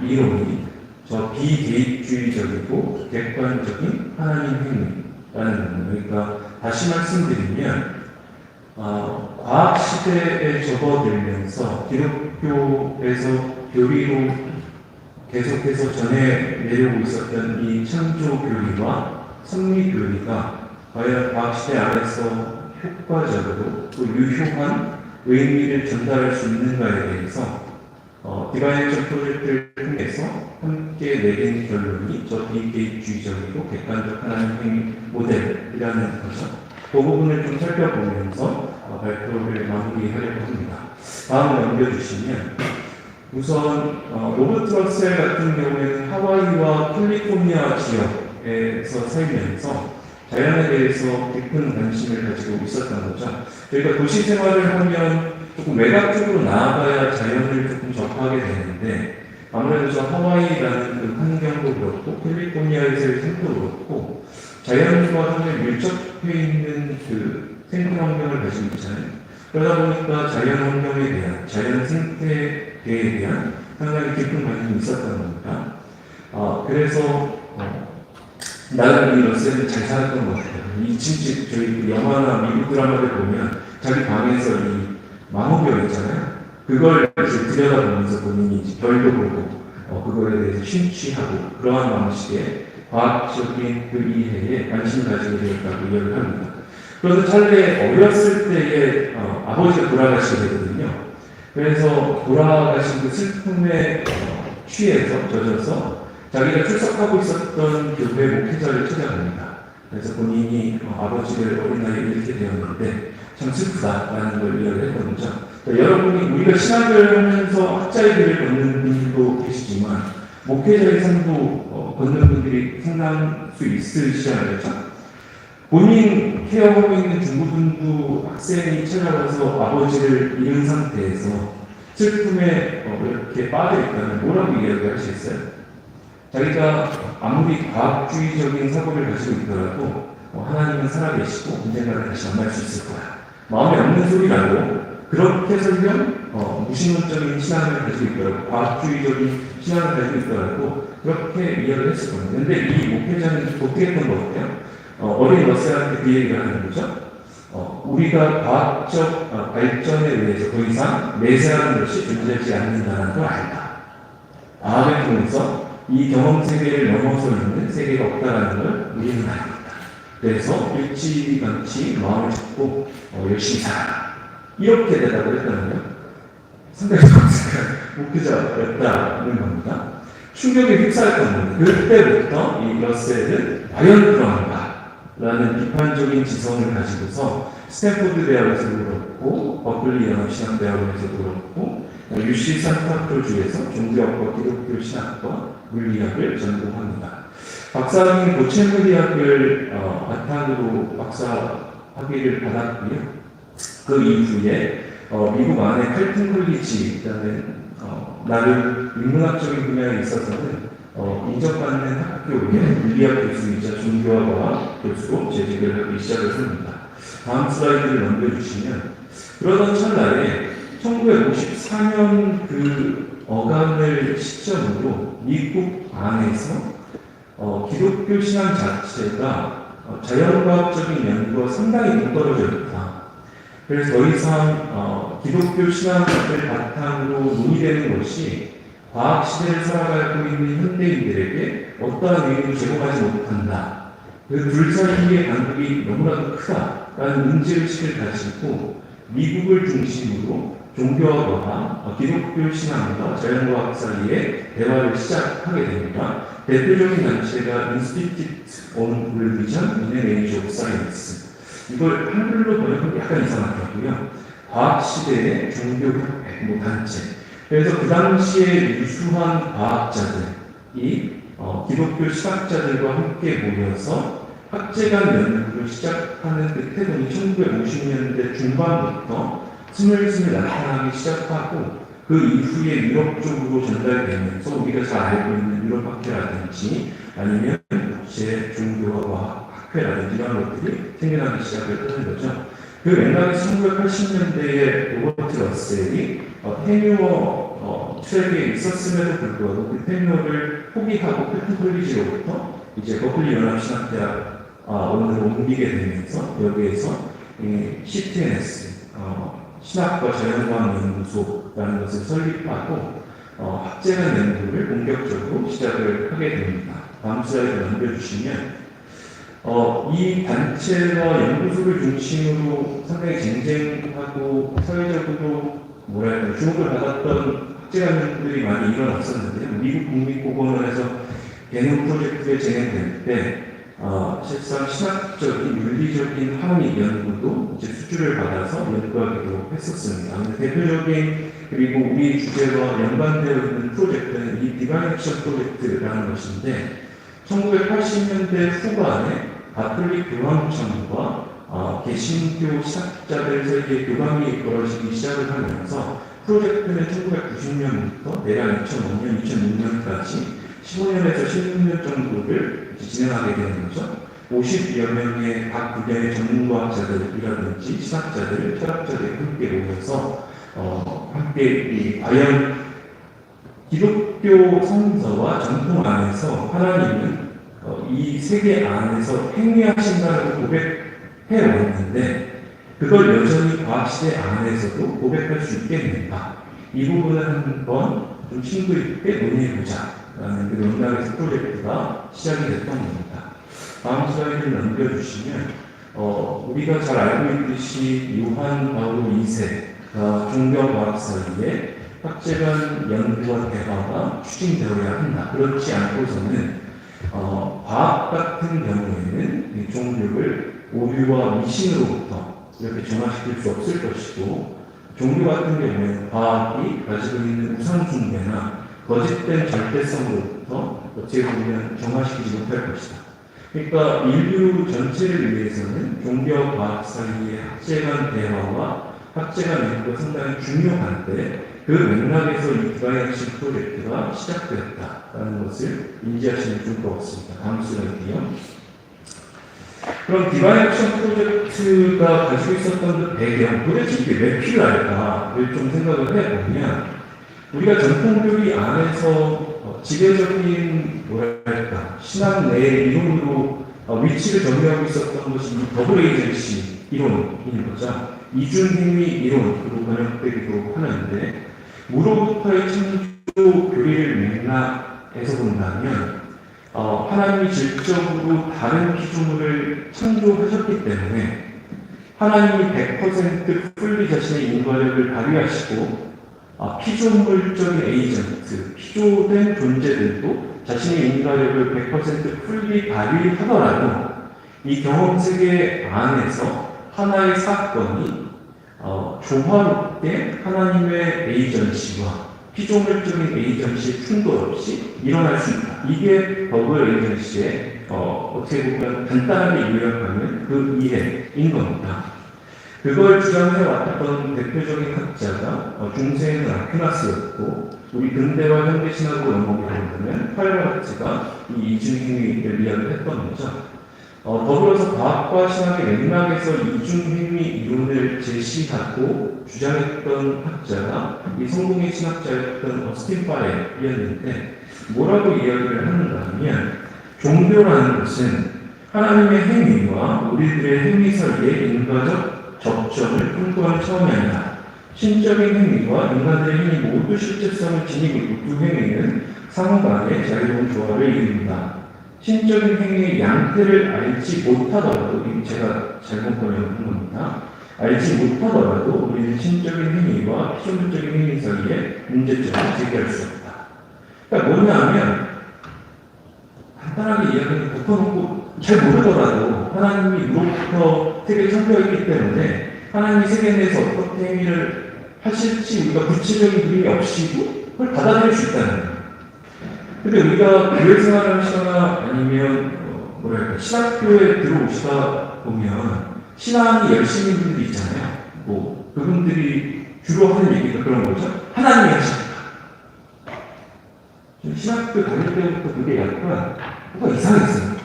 Speaker 3: 이론이 저 비개입주의적이고 객관적인 하나님 행위라는 부분. 그러니까 다시 말씀드리면 과학 시대에 접어들면서 기독교에서 교리로 계속해서 전해내려고 있었던 이 창조 교리와 성리 교리가 과연 과학 시대 안에서 효과적으로 또 유효한 의미를 전달할 수 있는가에 대해서 디바인 액션 프로젝트를 통해서 함께 내린 결론이 저 비개입주의적이고 객관적 하나님 행위 모델이라는 거죠. 그 부분을 좀 살펴보면서 발표를 마무리하려고 합니다. 다음을 넘겨주시면, 우선 로버트 러셀 같은 경우에는 하와이와 캘리포니아 지역에서 살면서 자연에 대해서 깊은 관심을 가지고 있었던 거죠. 저희가 도시 생활을 하면 조금 외곽적으로 나아가야 자연을 조금 접하게 되는데, 아무래도 저 하와이라는 그 환경도 그렇고 캘리포니아에서의 삶도 그렇고 자연과 상당히 밀접해 있는 그 생태 환경을 가지고 있잖아요. 그러다 보니까 자연 환경에 대한, 자연 생태계에 대한 상당히 깊은 관심이 있었던 겁니다. 그래서 나는 이 러셀은 잘 살았던 것 같아요. 이 진짜 저희 그 영화나 미국 드라마를 보면 자기 방에서 이 망원경 있잖아요. 그걸 이제 들여다보면서 본인이 이제 별도 보고 그거에 대해서 심취하고 그러한 방식의 과학적인 그 이해에 관심을 가지게 되었다고 이야기를 합니다. 그런데 찰리의 어렸을 때에 아버지가 돌아가시게 되거든요. 그래서 돌아가신 그 슬픔에 취해서 젖어서 자기가 출석하고 있었던 교회 목회자를 찾아갑니다. 그래서 본인이 아버지를 어린 나이에 잃게 되었는데 참 슬프다라는 걸 이야기했던 거죠. 그러니까 여러분이 우리가 신학을 하면서 학자의 길을 걷는 분들도 계시지만 목회자의 삶도 걷는 분들이 상당할 수 있으시지 않을까? 본인 케어하고 있는 중고등부 학생이 찾아와서 아버지를 잃은 상태에서 슬픔에 이렇게 빠져있다면 뭐라고 이야기하시겠어요? 자기가 아무리 과학주의적인 사고를 가지고 있더라도 하나님은 살아계시고 언젠가는 다시 만날 수 있을 거야. 마음에 없는 소리라도 그렇게 설령 무신론적인 신앙을 가지고 있더라도 과학주의적인 신앙을 가지고 있더라도 그렇게 이야기를 했을 겁니다. 근데 이 목회자는 어떻게 했던 것 같아요? 어린 러셀한테 그 얘기를 하는 거죠. 우리가 과학적 발전에 의해서 더 이상 내세라는 것이 존재하지 않는다는 걸 알다. 과학을 통해서 이 경험 세계를 넘어서 있는 세계가 없다는 걸 우리는 알고 있다. 그래서 일찌감치 마음을 잡고 열심히 살아라. 이렇게 대답을 했다는 거예요. 상당히 독특한 목회자였다는 겁니다. 충격에 휩싸였던 겁니다. 그때부터 이 러셀은 과연 그런가? 라는 비판적인 지성을 가지고서 스탠포드 대학에서도 그렇고 버클리 연합신학대학원에서도 그렇고 UC 산타크루즈에서 종교학과 기독교 신학과 물리학을 전공합니다. 박사학위는 보첼리 대학을 바탕으로 박사 학위를 받았고요. 그 이후에 미국 안에 칼튼 컬리지라는 나름 인문학적인 분야에 있어서는 인정받는 학교의 물리학 교수이자 종교학과 교수로 재직을 하기 시작을 합니다. 다음 슬라이드를 넘겨주시면 그러던 찰나에 1954년 그 어간을 시점으로 미국 안에서 기독교 신앙 자체가 자연과학적인 연구가 상당히 동떨어져 있다. 그래서 더 이상 기독교 신앙을 바탕으로 논의되는 것이 과학 시대를 살아가고 있는 현대인들에게 어떠한 의미를 제공하지 못한다. 그 둘 사이의 간극이 너무나도 크다라는 문제의식을 가지고 미국을 중심으로 종교학과 기독교 신앙과 자연과학 사이에 대화를 시작하게 됩니다. 대표적인 단체가 Institute on Religion in the Age of Science. 이걸 한글로 번역하면 약간 이상하더라고요. 과학 시대의 종교협회 단체. 그래서 그 당시에 유수한 과학자들이 기독교 신학자들과 함께 모여서 학제간 연구를 시작하는 그 태동이 1950년대 중반부터 스물스물 나타나기 시작하고 그 이후에 유럽 쪽으로 전달되면서 우리가 잘 알고 있는 유럽학회라든지 아니면 국제 종교와 학회라든지 이런 것들이 생겨나기 시작을 하는 거죠. 그 맥락에서 1980년대에 로버트 러셀이 테뉴어 트랙에 있었음에도 불구하고 그 테뉴어를 포기하고 칼튼 컬리지로부터 이제 버클리 연합신학대학 원으로 옮기게 되면서 여기에서 CTNS 신학과 자연과학 연구소라는 것을 설립하고 학제간 연구를 본격적으로 시작을 하게 됩니다. 다음 슬라이드 넘겨주시면 이 단체와 연구소를 중심으로 상당히 쟁쟁하고 사회적으로 뭐랄까 주목을 받았던 학제간 연구들이 많이 일어났었는데요. 미국 국립국어원에서 개념 프로젝트가 진행될 때 실상 신학적인 윤리적인 학위 연구도 이제 수주를 받아서 연구하기도 했었습니다. 대표적인 그리고 우리 주제와 연관되어 있는 프로젝트는 이 디바인 액션 프로젝트라는 것인데 1980년대 후반에 가톨릭 교황청과 개신교 신학자들 사이에 교감이 벌어지기 시작을 하면서 프로젝트는 1990년부터 대략 2005년, 2006년까지 15년에서 16년 정도를 진행하게 되는 거죠. 50여 명의 각 분야의 전문과학자들이라든지 신학자들, 철학자들이 함께 모여서 함께 과연 기독교 성서와 전통 안에서 하나님은 이 세계 안에서 행위하신다고 고백해 왔는데 그걸 여전히 과학시대 안에서도 고백할 수 있겠는가? 이 부분을 한번 좀 심도 있게 논의해보자 라는 그 논란에서 프로젝트가 시작이 됐던 겁니다. 다음 슬라이드를 넘겨주시면 우리가 잘 알고 있듯이 요한 바오로 2세가 종교과학 사이에 학제간 연구와 대화가 추진되어야 한다. 그렇지 않고서는 과학 같은 경우에는 이 종교를 오류와 미신으로부터 이렇게 정화시킬 수 없을 것이고 종교 같은 경우에는 과학이 가지고 있는 우상숭배나 거짓된 절대성으로부터 어찌 보면 정화시키지 못할 것이다. 그러니까 인류 전체를 위해서는 종교와 과학 사이의 학제간 대화와 학제간 연구가 상당히 중요한데 그 맥락에서 이 디바이어션 프로젝트가 시작되었다는 것을 인지하시면 좋을 것 같습니다. 다음 슬라이드요. 그럼 디바이어션 프로젝트가 가지고 있었던 그 배경, 도대체 이게 왜 필요할까를 좀 생각을 해보면 우리가 전통교리 안에서 지배적인 뭐랄까 신학 내의 이론으로 위치를 정리하고 있었던 것이 더블 에이전시 이론인 거죠. 이중행위 이론으로 번역되기도 하는데 무로부터의 창조 교리를 맥락에서 본다면 하나님이 질적으로 다른 피조물을 창조하셨기 때문에 하나님이 100% 풀리 자신의 인과력을 발휘하시고 피조물적인 에이전트, 피조된 존재들도 자신의 인과력을 100% 풀리 발휘하더라도 이 경험 세계 안에서 하나의 사건이 조화롭게 하나님의 에이전시와 피조물적인 에이전시의 충돌 없이 일어날 수 있다. 이게 더블 에이전시의 어떻게 보면 간단하게 요약하면 그 이해인 겁니다. 그걸 주장해왔던 대표적인 학자가 중세에는 아퀴나스였고 우리 근대와 현대신학으로 넘어오게 된다면 팔바르트가 이 이중행위를 이야기했던 거죠. 더불어서 과학과 신학의 맥락에서 이중행위 이론을 제시하고 주장했던 학자가 이 성공의 신학자였던 어스틴 파렐이었는데 뭐라고 이야기를 하는가 하면 종교라는 것은 하나님의 행위와 우리들의 행위 사이의 인과적 접점을 풍부한 차원이 아니라 신적인 행위와 인간들의 행위 모두 실제성을 지니고 두 행위는 상호간의 자유로운 조화를 이룹니다. 신적인 행위의 양태를 알지 못하더라도, 제가 잘못 번역한 겁니다. 알지 못하더라도 우리는 신적인 행위와 피조물적인 행위 사이에 문제점을 제기할 수 없다. 그러니까 뭐냐면 간단하게 이야기를 덮어놓고 잘 모르더라도 하나님이 우로부터 세계를 창조했기 때문에 하나님이 세계 내에서 어떻게 행위를 하실지 우리가 구체적인 그림이 없이도 그걸 받아들일 수 있다는 거예요. 근데 우리가 교회 생활을 하시거나 아니면 신학교에 들어오시다 보면 신앙이 열심히 있는 분들이 있잖아요. 그분들이 주로 하는 얘기가 그런 거죠. 하나님이 하십니다. 신학교 다닐 때부터 그게 약간 뭔가 이상했어요.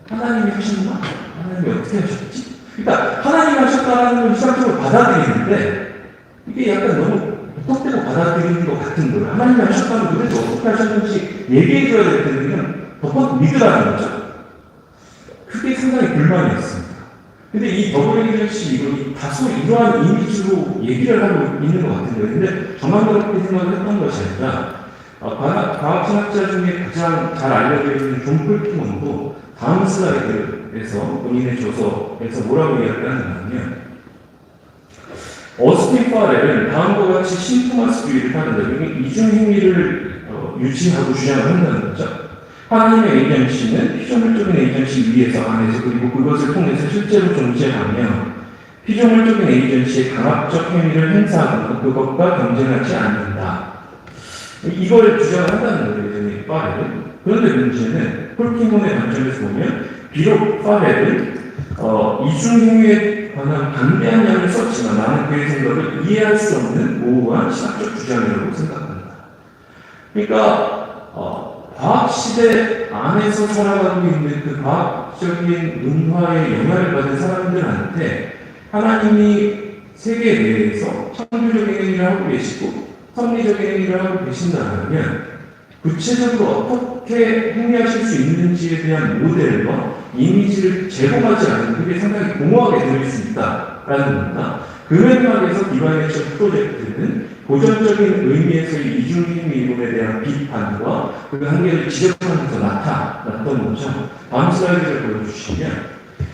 Speaker 3: 하나님이 하셨나? 하나님이 어떻게 하셨지? 그러니까 하나님이 하셨다는 걸 신학적으로 받아들이는데 이게 약간 너무 헛되고 받아들이는 것 같은 거예요. 하나님이 하셨다는 걸 도대체 어떻게 하셨는지 얘기해줘야 될 때는 덮어서 믿으라는 거죠. 그게 상당히 불만이었습니다. 근데 이 더블에이전시 이론이 다소 이러한 이미지로 얘기를 하고 있는 것 같은 거예요. 근데 저만 그렇게 생각을 했던 것이 아니라 과학신학자 중에 가장 잘 알려져 있는 존 폴키먼도 다음 슬라이드에서 본인의 저서에서 뭐라고 이야기하느냐 하면 어스틴 파렐은 다음과 같이 신토마스주의를 하는데 이중행위를 유지하고 주장을 한다는 거죠. 하나님의 에이전시는 피조물적인 에이전시 위에서 안에서 그리고 그것을 통해서 실제로 존재하며 피조물적인 에이전시의 강압적 행위를 행사하고 그것과 경쟁하지 않는다. 이걸 주장을 한다는 거예요, 파렐은. 그런데 문제는 폴키몬의 관점에서 보면 비록 파렐은 이중행위에 관한 방대한 양을 썼지만 나는 그의 생각을 이해할 수 없는 모호한 신학적 주장이라고 생각합니다. 그러니까 과학 시대 안에서 살아가고 있는 그 과학적인 은화의 영향을 받은 사람들한테 하나님이 세계 내에서 창조적인 행위를 하고 계시고 섭리적인 행위를 하고 계신다면 구체적으로 어떻게 행위하실 수 있는지에 대한 모델과 이미지를 제공하지 않으면 그게 상당히 공허하게 들릴 수 있다라는 겁니다. 그 맥락에서 디바인 액션 프로젝트는 고전적인 의미에서의 이중행위 이론에 대한 비판과 그 한계를 지적하면서 나타났던 거죠. 다음 슬라이드를 보여주시면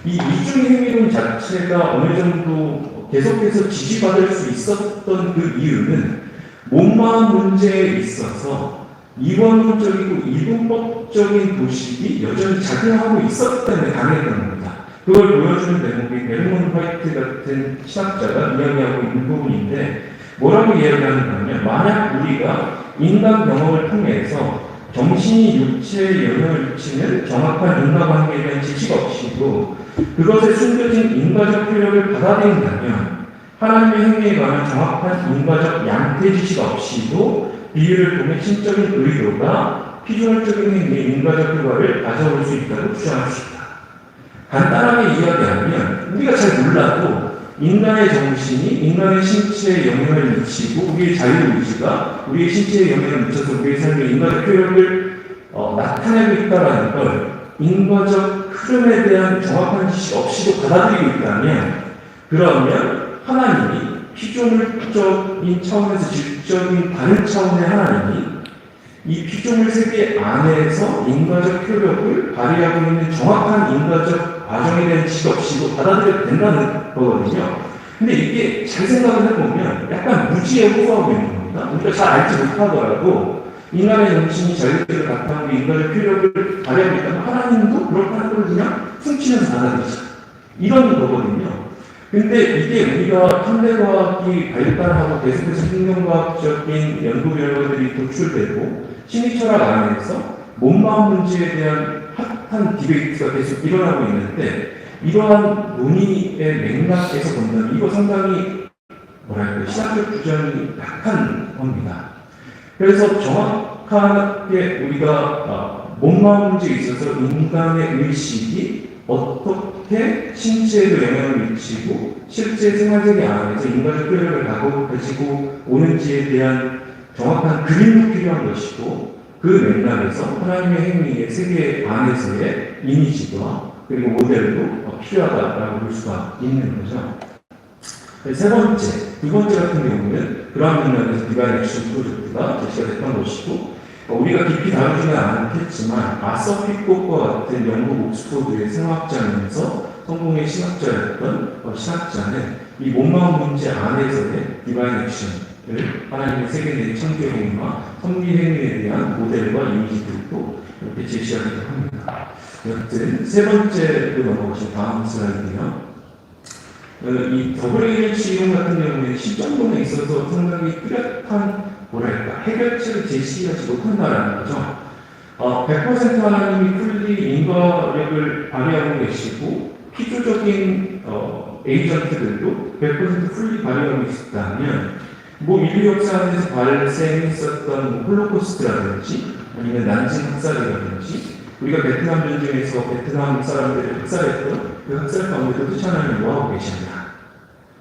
Speaker 3: 이 이중행위론 자체가 어느 정도 계속해서 지지받을 수 있었던 그 이유는 몸마음 문제에 있어서 이원론적이고 이분법적인 도식이 여전히 작용하고 있었기 때문에 강했던 겁니다. 그걸 보여주는 대목이 베르몬드 화이트 같은 신학자가 이야기하고 있는 부분인데 뭐라고 이야기하는가면 만약 우리가 인간 경험을 통해서 정신이 육체에 영향을 미치는 정확한 인과관계에 대한 지식 없이도 그것에 숨겨진 인과적 효력을 받아들인다면 하나님의 행위에 관한 정확한 인과적 양태 지식 없이도 비유를 통해 신적인 의도가 피조물적인 행위의 인과적 효과를 가져올 수 있다고 주장할 수 있다. 간단하게 이야기하면 우리가 잘 몰라도 인간의 정신이 인간의 신체에 영향을 미치고 우리의 자유의지가 우리의 신체에 영향을 미쳐서 우리의 삶의 인과적 효력을 나타내고 있다는 걸 인과적 흐름에 대한 정확한 지식 없이도 받아들이고 있다면 그러면 하나님이 피조물적인 차원에서 질적인 다른 차원의 하나님이 이 피조물 세계 안에서 인과적 효력을 발휘하고 있는 정확한 인과적 과정에 대한 지식 없이도 받아들여도 된다는 거거든요. 근데 이게 잘 생각을 해보면 약간 무지에 호소하고 있는 겁니다. 우리가 잘 알지 못하더라도 인간의 정신이 자유를 나타내고 인간의 효력을 발휘하고 있다면 하나님도 그렇다는 걸 그냥 훔치면서 받아들이자. 이런 거거든요. 근데 이게 우리가 현대과학이 발달하고 계속해서 생명과학적인 연구 결과들이 도출되고 심리철학 안에서 몸마음 문제에 대한 핫한 디베이트가 계속 일어나고 있는데 이러한 논의의 맥락에서 본다면 이거 상당히 뭐랄까 신학적 주장이 약한 겁니다. 그래서 정확하게 우리가 몸마음 문제에 있어서 인간의 의식이 어떻게 신체에도 영향을 미치고 실제 생활세계 안에서 인간의 효력을 가지고 오는지에 대한 정확한 그림도 필요한 것이고 그 맥락에서 하나님의 행위의 세계 안에서의 이미지와 그리고 모델도 필요하다라고 볼 수가 있는 거죠. 세 번째, 두 번째 같은 경우는 그러한 맥락에서 디바인 액션 프로젝트가 제시가 됐던 것이고 우리가 깊이 다루지는 않겠지만 아서 피코과 같은 영국 옥스포드의 생화학자면서 성공의 신학자였던 신학자는 이 몸마음 문제 안에서의 디바인 액션을 하나님의 세계 내 창조 행위와 섭리 행위에 대한 모델과 이미지들도 이렇게 제시하기도 합니다. 여튼 세 번째로 넘어가신 다음 슬라이드요. 이 WH 이론 같은 경우에는 실전론에 있어서 상당히 뚜렷한 뭐랄까 해결책을 제시하지 못한다라는 거죠. 100% 하나님이 풀리 인과력을 발휘하고 계시고 피조적인 에이전트들도 100% 풀리 발휘하고 있었다면 뭐 인류 역사 안에서 발생했었던 홀로코스트라든지 아니면 난징 학살이라든지 우리가 베트남 전쟁에서 베트남 사람들을 학살했던 그 학살 가운데도 도대체 하나님이 뭐하고 계시냐?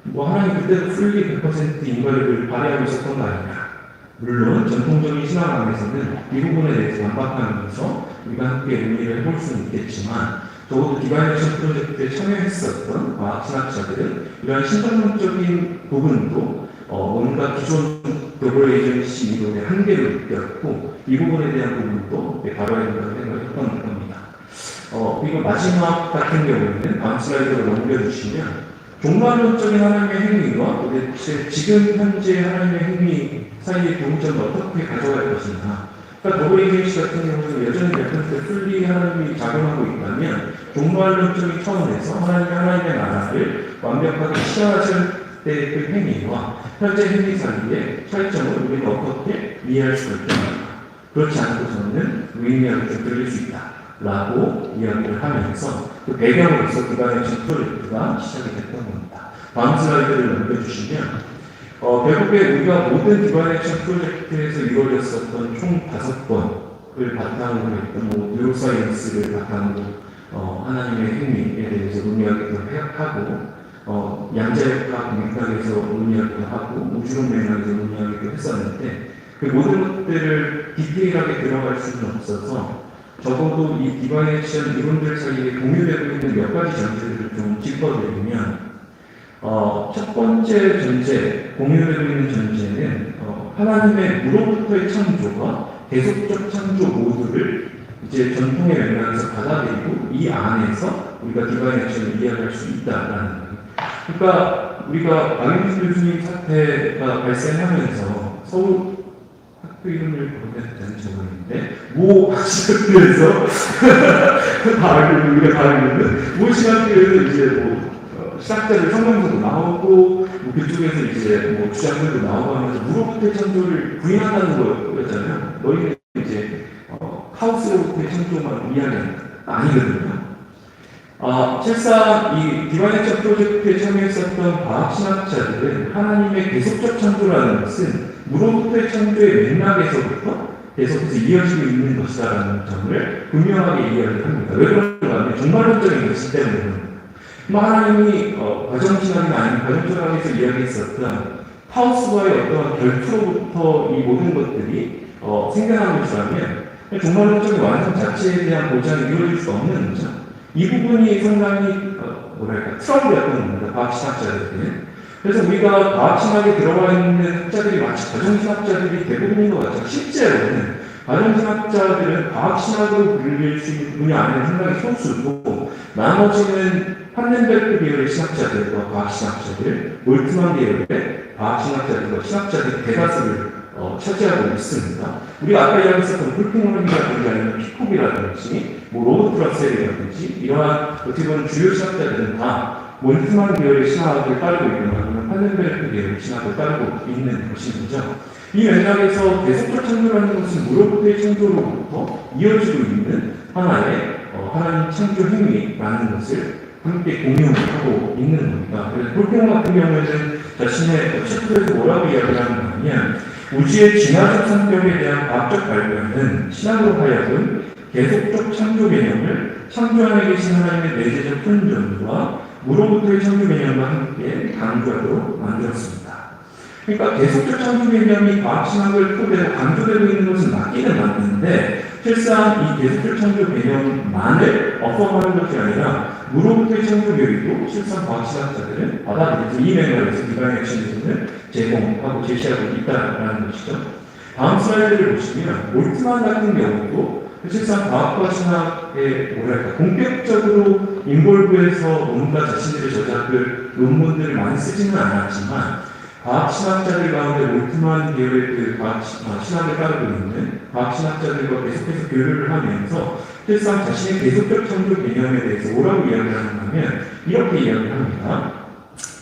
Speaker 3: 뭐 하나님 그때도 풀리 100% 인과력을 발휘하고 있었던 거 아니냐? 물론 전통적인 신앙 안에서는 이 부분에 대해서 반박하면서 우리가 함께 논의를 해볼 수는 있겠지만 적어도 디바인 액션 프로젝트에 참여했었던 과학신학자들은 이러한 신정론적인 부분도 뭔가 기존 글로벌 에이전시 이론의 한계를 느꼈고 이 부분에 대한 부분도 다뤄야 된다는 생각을 했던 겁니다. 그리고 마지막 같은 경우에는 다음 슬라이드로 넘겨주시면 종말론적인 하나님의 행위와 도대체 지금 현재 하나님의 행위 사이의 동점을 어떻게 가져갈 것인가. 그러니까 WH 같은 경우는 여전히 100% 풀리 하나님이 작용하고 있다면 종말론적인 차원에서 하나님의 나라를 완벽하게 시작하실 때의 그 행위와 현재 행위 사이의 차이점을 우리가 어떻게 이해할 수가 있겠는가. 그렇지 않고서는 무의미하게 좀 들릴 수 있다. 라고 이야기를 하면서 그 배경으로서 디바인 액션 프로젝트가 시작이 됐던 겁니다. 다음 슬라이드를 넘겨주시면 결국에 우리가 모든 디바인 액션 프로젝트에서 이루어졌었던 총 5번 바탕으로 했던 뉴로사이언스를 바탕으로 하나님의 행위에 대해서 논의하기도 하고 양자역학 맥락에서 논의하기도 하고 우주론 맥락에서 논의하기도 했었는데 그 모든 것들을 디테일하게 들어갈 수는 없어서 적어도 이 디바인 액션 이론들 사이에 공유되고 있는 몇 가지 전제들을 좀 짚어드리면 첫 번째 전제, 공유되고 있는 전제는 하나님의 무로부터의 창조가 계속적 창조 모두를 이제 전통의 맥락에서 받아들이고 이 안에서 우리가 디바인 액션을 이해할 수 있다라는 거예요. 그러니까 우리가 박영진 교수님 사태가 발생하면서 서울 학교 이름을 모르겠다는 적었는데 모 학교에서 다 알고 우리가 다 알고 있는 모 신학교에서 이제 시작자들 성명서도 나오고 그쪽에서 이제 주장들도 나오고 하면서 무로부터의 창조를 부인한다는 거였잖아요. 너희는 이제 하우스로부터의 창조만 이야기하는 아니거든요. 실상 이 디바인 액션 프로젝트에 참여했었던 과학신학자들은 하나님의 계속적 창조라는 것은 무로부터의 창조의 맥락에서부터 계속해서 이어지고 있는 것이다라는 점을 분명하게 이야기를 합니다. 왜 그런가 하면 종말론적인 것이기 때문에 하나님이 과정신학이나 아니면 과정철학에서 이야기했었던 하우스와의 어떤 결투로부터 이 모든 것들이 생겨난 것이라면 종말론적인 완성 자체에 대한 보장이 이루어질 수 없는 거죠. 이 부분이 상당히 트러블이었던 겁니다. 과학신학자들에게는. 그래서 우리가 과학신학에 들어가 있는 학자들이 마치 가정신학자들이 대부분인 것 같아요. 실제로는 가정신학자들은 과학신학으로 불릴 수 있는 분야 안에는 상당히 소수고 나머지는 판넨베르크 계열의 신학자들과 과학신학자들, 몰트만 계열의 과학신학자들과 신학자들이 대다수를 차지하고 있습니다. 우리가 아까 이야기했었던 폴킹홀이라든지 아니면 피콕이라든지 로버트 러셀이라든지 이러한 어떻게 보면 주요 신학자들은 다 몰트만 계열의 신학을 따르고 있거나 아니면 판넨베르크 계열의 신학을 따르고 있는 것인 거죠. 이 맥락에서 계속적 창조라는 것은 무로부터의 창조로부터 이어지고 있는 하나의 하나님 창조 행위라는 것을 함께 공유하고 있는 겁니다. 그래서 폴킹 같은 경우에는 자신의 챕터에서 뭐라고 이야기를 하느냐면 우주의 진화적 성격에 대한 과학적 발견은 신학으로 하여금 계속적 창조 개념을 창조 안에 계신 하나님의 내재적 현존과 무로부터의 창조 개념과 함께 강조하도록 만들었습니다. 그러니까 계속적 창조 개념이 과학신학을 토대로 강조되고 있는 것은 맞기는 맞는데 실상 이 계속적 창조 개념만을 어퍼하는 것이 아니라 무로부터의 창조 교리도 실상 과학신학자들은 받아들이고 이 맥락에서 디바인 액션을 제공하고 제시하고 있다는 것이죠. 다음 슬라이드를 보시면 몰트만 같은 경우도 실상 과학과 신학의 본격적으로 인볼브해서 뭔가 자신들의 저작들 논문들을 많이 쓰지는 않았지만 과학신학자들 가운데 몰트만 계열의 그 신학을 따르고 있는 과학신학자들과 계속해서 교류를 하면서 실상 자신의 계속적 창조 개념에 대해서 뭐라고 이야기를 하냐면 이렇게 이야기를 합니다.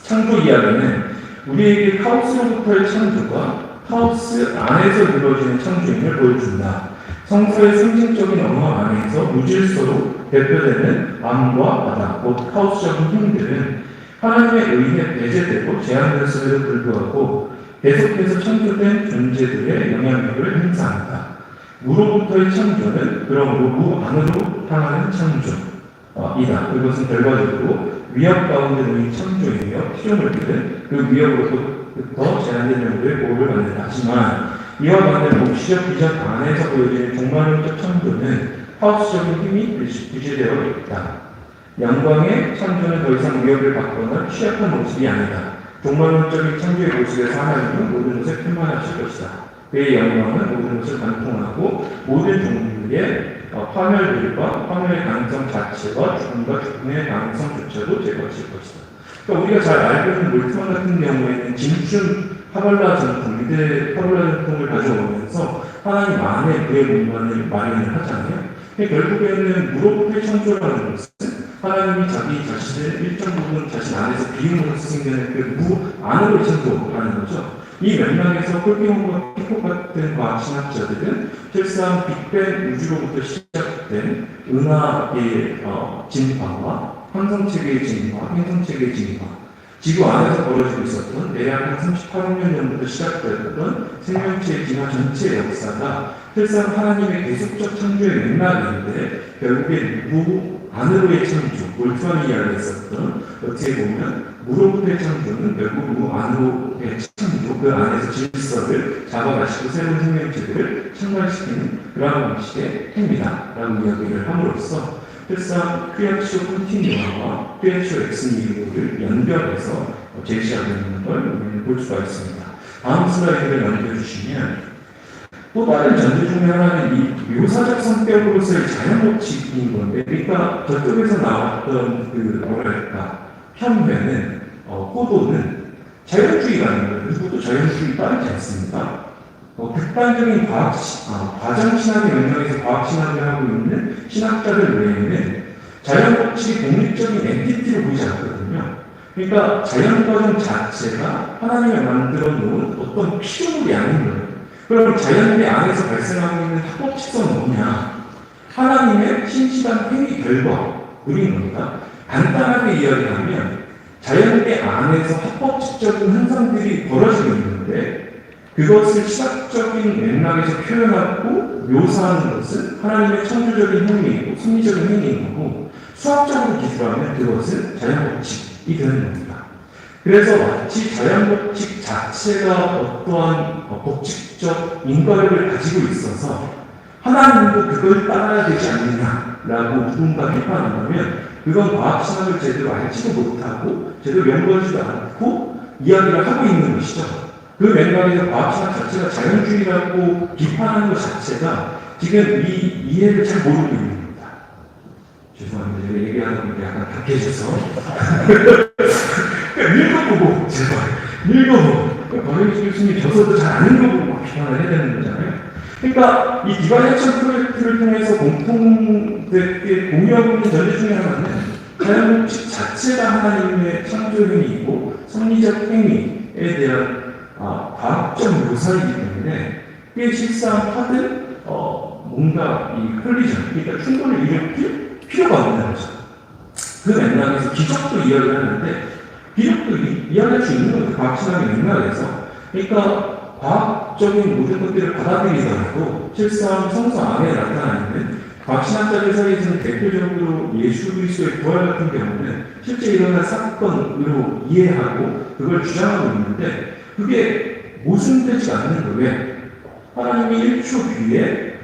Speaker 3: 창조 이야기는 우리에게 하우스로부터의 창조가 하우스 안에서 이루어지는 창조임을 보여준다. 성서의 상징적인 언어 안에서 무질서로 대표되는 마음과 바다, 곧 하우스적인 힘들은 하나님의 의에 배제되고 제한되었음에도 불구하고 계속해서 창조된 존재들의 영향력을 행사한다. 무로부터의 창조는 그러므로 무 안으로 향하는 창조이다. 그것은 결과적으로 위협 가운데 놓인 창조이며 필요를 들은 그 위협으로부터 제한된 영들의 보호를 받는다. 하지만 이와 반대로 묵시적 비전 안에서 보여지는 종말론적 창조는 하우스적인 힘이 유지되어 있다. 영광의 창조는 더 이상 위협을 받거나 취약한 모습이 아니다. 종말론적인 창조의 모습에서 하나님은 모든 것을 편만하실 것이다. 그의 영광은 모든 것을 관통하고 모든 종류의 파멸들과 파멸의 가능성 자체와 죽음과 죽음의 가능성조차도 제거하실 것이다. 그러니까 우리가 잘 알고 있는 몰트만 같은 경우에는 진춘 하발라 전통, 유대 하발라 전통을 가져오면서 하나님 안에 그의 공간을 마련을 하잖아요. 결국에는 무로부터의 창조라는 것은 하나님이 자기 자신을 일정 부분 자신 안에서 비움으로써 생기는 그 무 안으로 창조하는 거죠. 이 맥락에서 폴킹홀과 피콕 같은 과학신학자들은 실상 빅뱅 우주로부터 시작된 은하의 진화와 항성체계의 진화, 행성체계의 진화, 지구 안에서 벌어지고 있었던 대략 한 38억 년 전부터 시작되었던 생명체의 진화 전체의 역사가 실상 하나님의 계속적 창조의 맥락인데 결국에 무 안으로의 창조, 몰투한 이야기를 했었던 어떻게 보면 무로부터의 창조는 결국 무 안으로의 창조, 그 안에서 질서를 잡아가시고 새로운 생명체들을 창발시키는 그러한 방식의 행위다라고 이야기를 함으로써 실상 크리아티오 컨티뉴아와 크리아티오 엑스니히로를 연결해서 제시하고 있는 걸 우리는 볼 수가 있습니다. 다음 슬라이드를 넘겨주시면 또 다른 전제 중에 하나는 이 묘사적 성격으로서의 자연법칙인 건데, 그러니까 저쪽에서 나왔던 그 뭐랄까 편회는 포도는 자연주의라는 거예요. 누구도 자연주의 따르지 않습니다. 극단적인 과장신학의 맥락에서 과학신학을 하고 있는 신학자들 외에는 자연법칙이 독립적인 엔티티로 보이지 않거든요. 그러니까 자연과정 자체가 하나님이 만들어 놓은 어떤 피조물이 아닌 거예요. 그럼 자연계 안에서 발생하고 있는 합법칙성은 뭐냐? 하나님의 신실한 행위 결과물인 겁니다. 간단하게 이야기하면 자연계 안에서 합법칙적인 현상들이 벌어지고 있는데 그것을 시각적인 맥락에서 표현하고 묘사하는 것은 하나님의 창조적인 행위이고 섭리적인 행위인 거고 수학적으로 기술하면 그것은 자연법칙이 되는 겁니다. 그래서 마치 자연법칙 자체가 어떠한 법칙적 인과력을 가지고 있어서 하나님도 그걸 따라야 되지 않느냐라고 누군가 비판한다면 그건 과학신학을 제대로 알지도 못하고 제대로 연구하지도 않고 이야기를 하고 있는 것이죠. 그 맥락에서 과학신학 자체가 자연주의라고 비판하는 것 자체가 지금 이 이해를 잘 모르고 있는 겁니다. 죄송합니다. 제가 얘기하다 보니까 약간 답해져서 읽어보고 제발 읽어보고 박영수 교수님 저서도 잘 안 읽어보고 막 비판을 해야 되는 거잖아요. 그러니까 이 디바인 액션 프로젝트를 통해서 공통되게 공유하고 있는 전제 중에 하나는 자연법칙 자체가 하나님의 창조 행위이고 섭리적 행위에 대한 과학적 묘사이기 때문에 그게 실상 하든 뭔가 이 콜리전, 그러니까 충돌을 일으킬 필요가 없는 거죠. 그 맥락에서 기적도 이야기를 하는데 기적도 이야기할 수 있는 거죠. 과학신학의 맥락에서. 그러니까 과학적인 모든 것들을 받아들이더라도 실상 성서 안에 나타나 있는 과학신학자들 사이에서는 대표적으로 예수 그리스도의 부활 같은 경우는 실제 일어난 사건으로 이해하고 그걸 주장하고 있는데 그게 모순되지 않는 거예요. 하나님이 1초 뒤에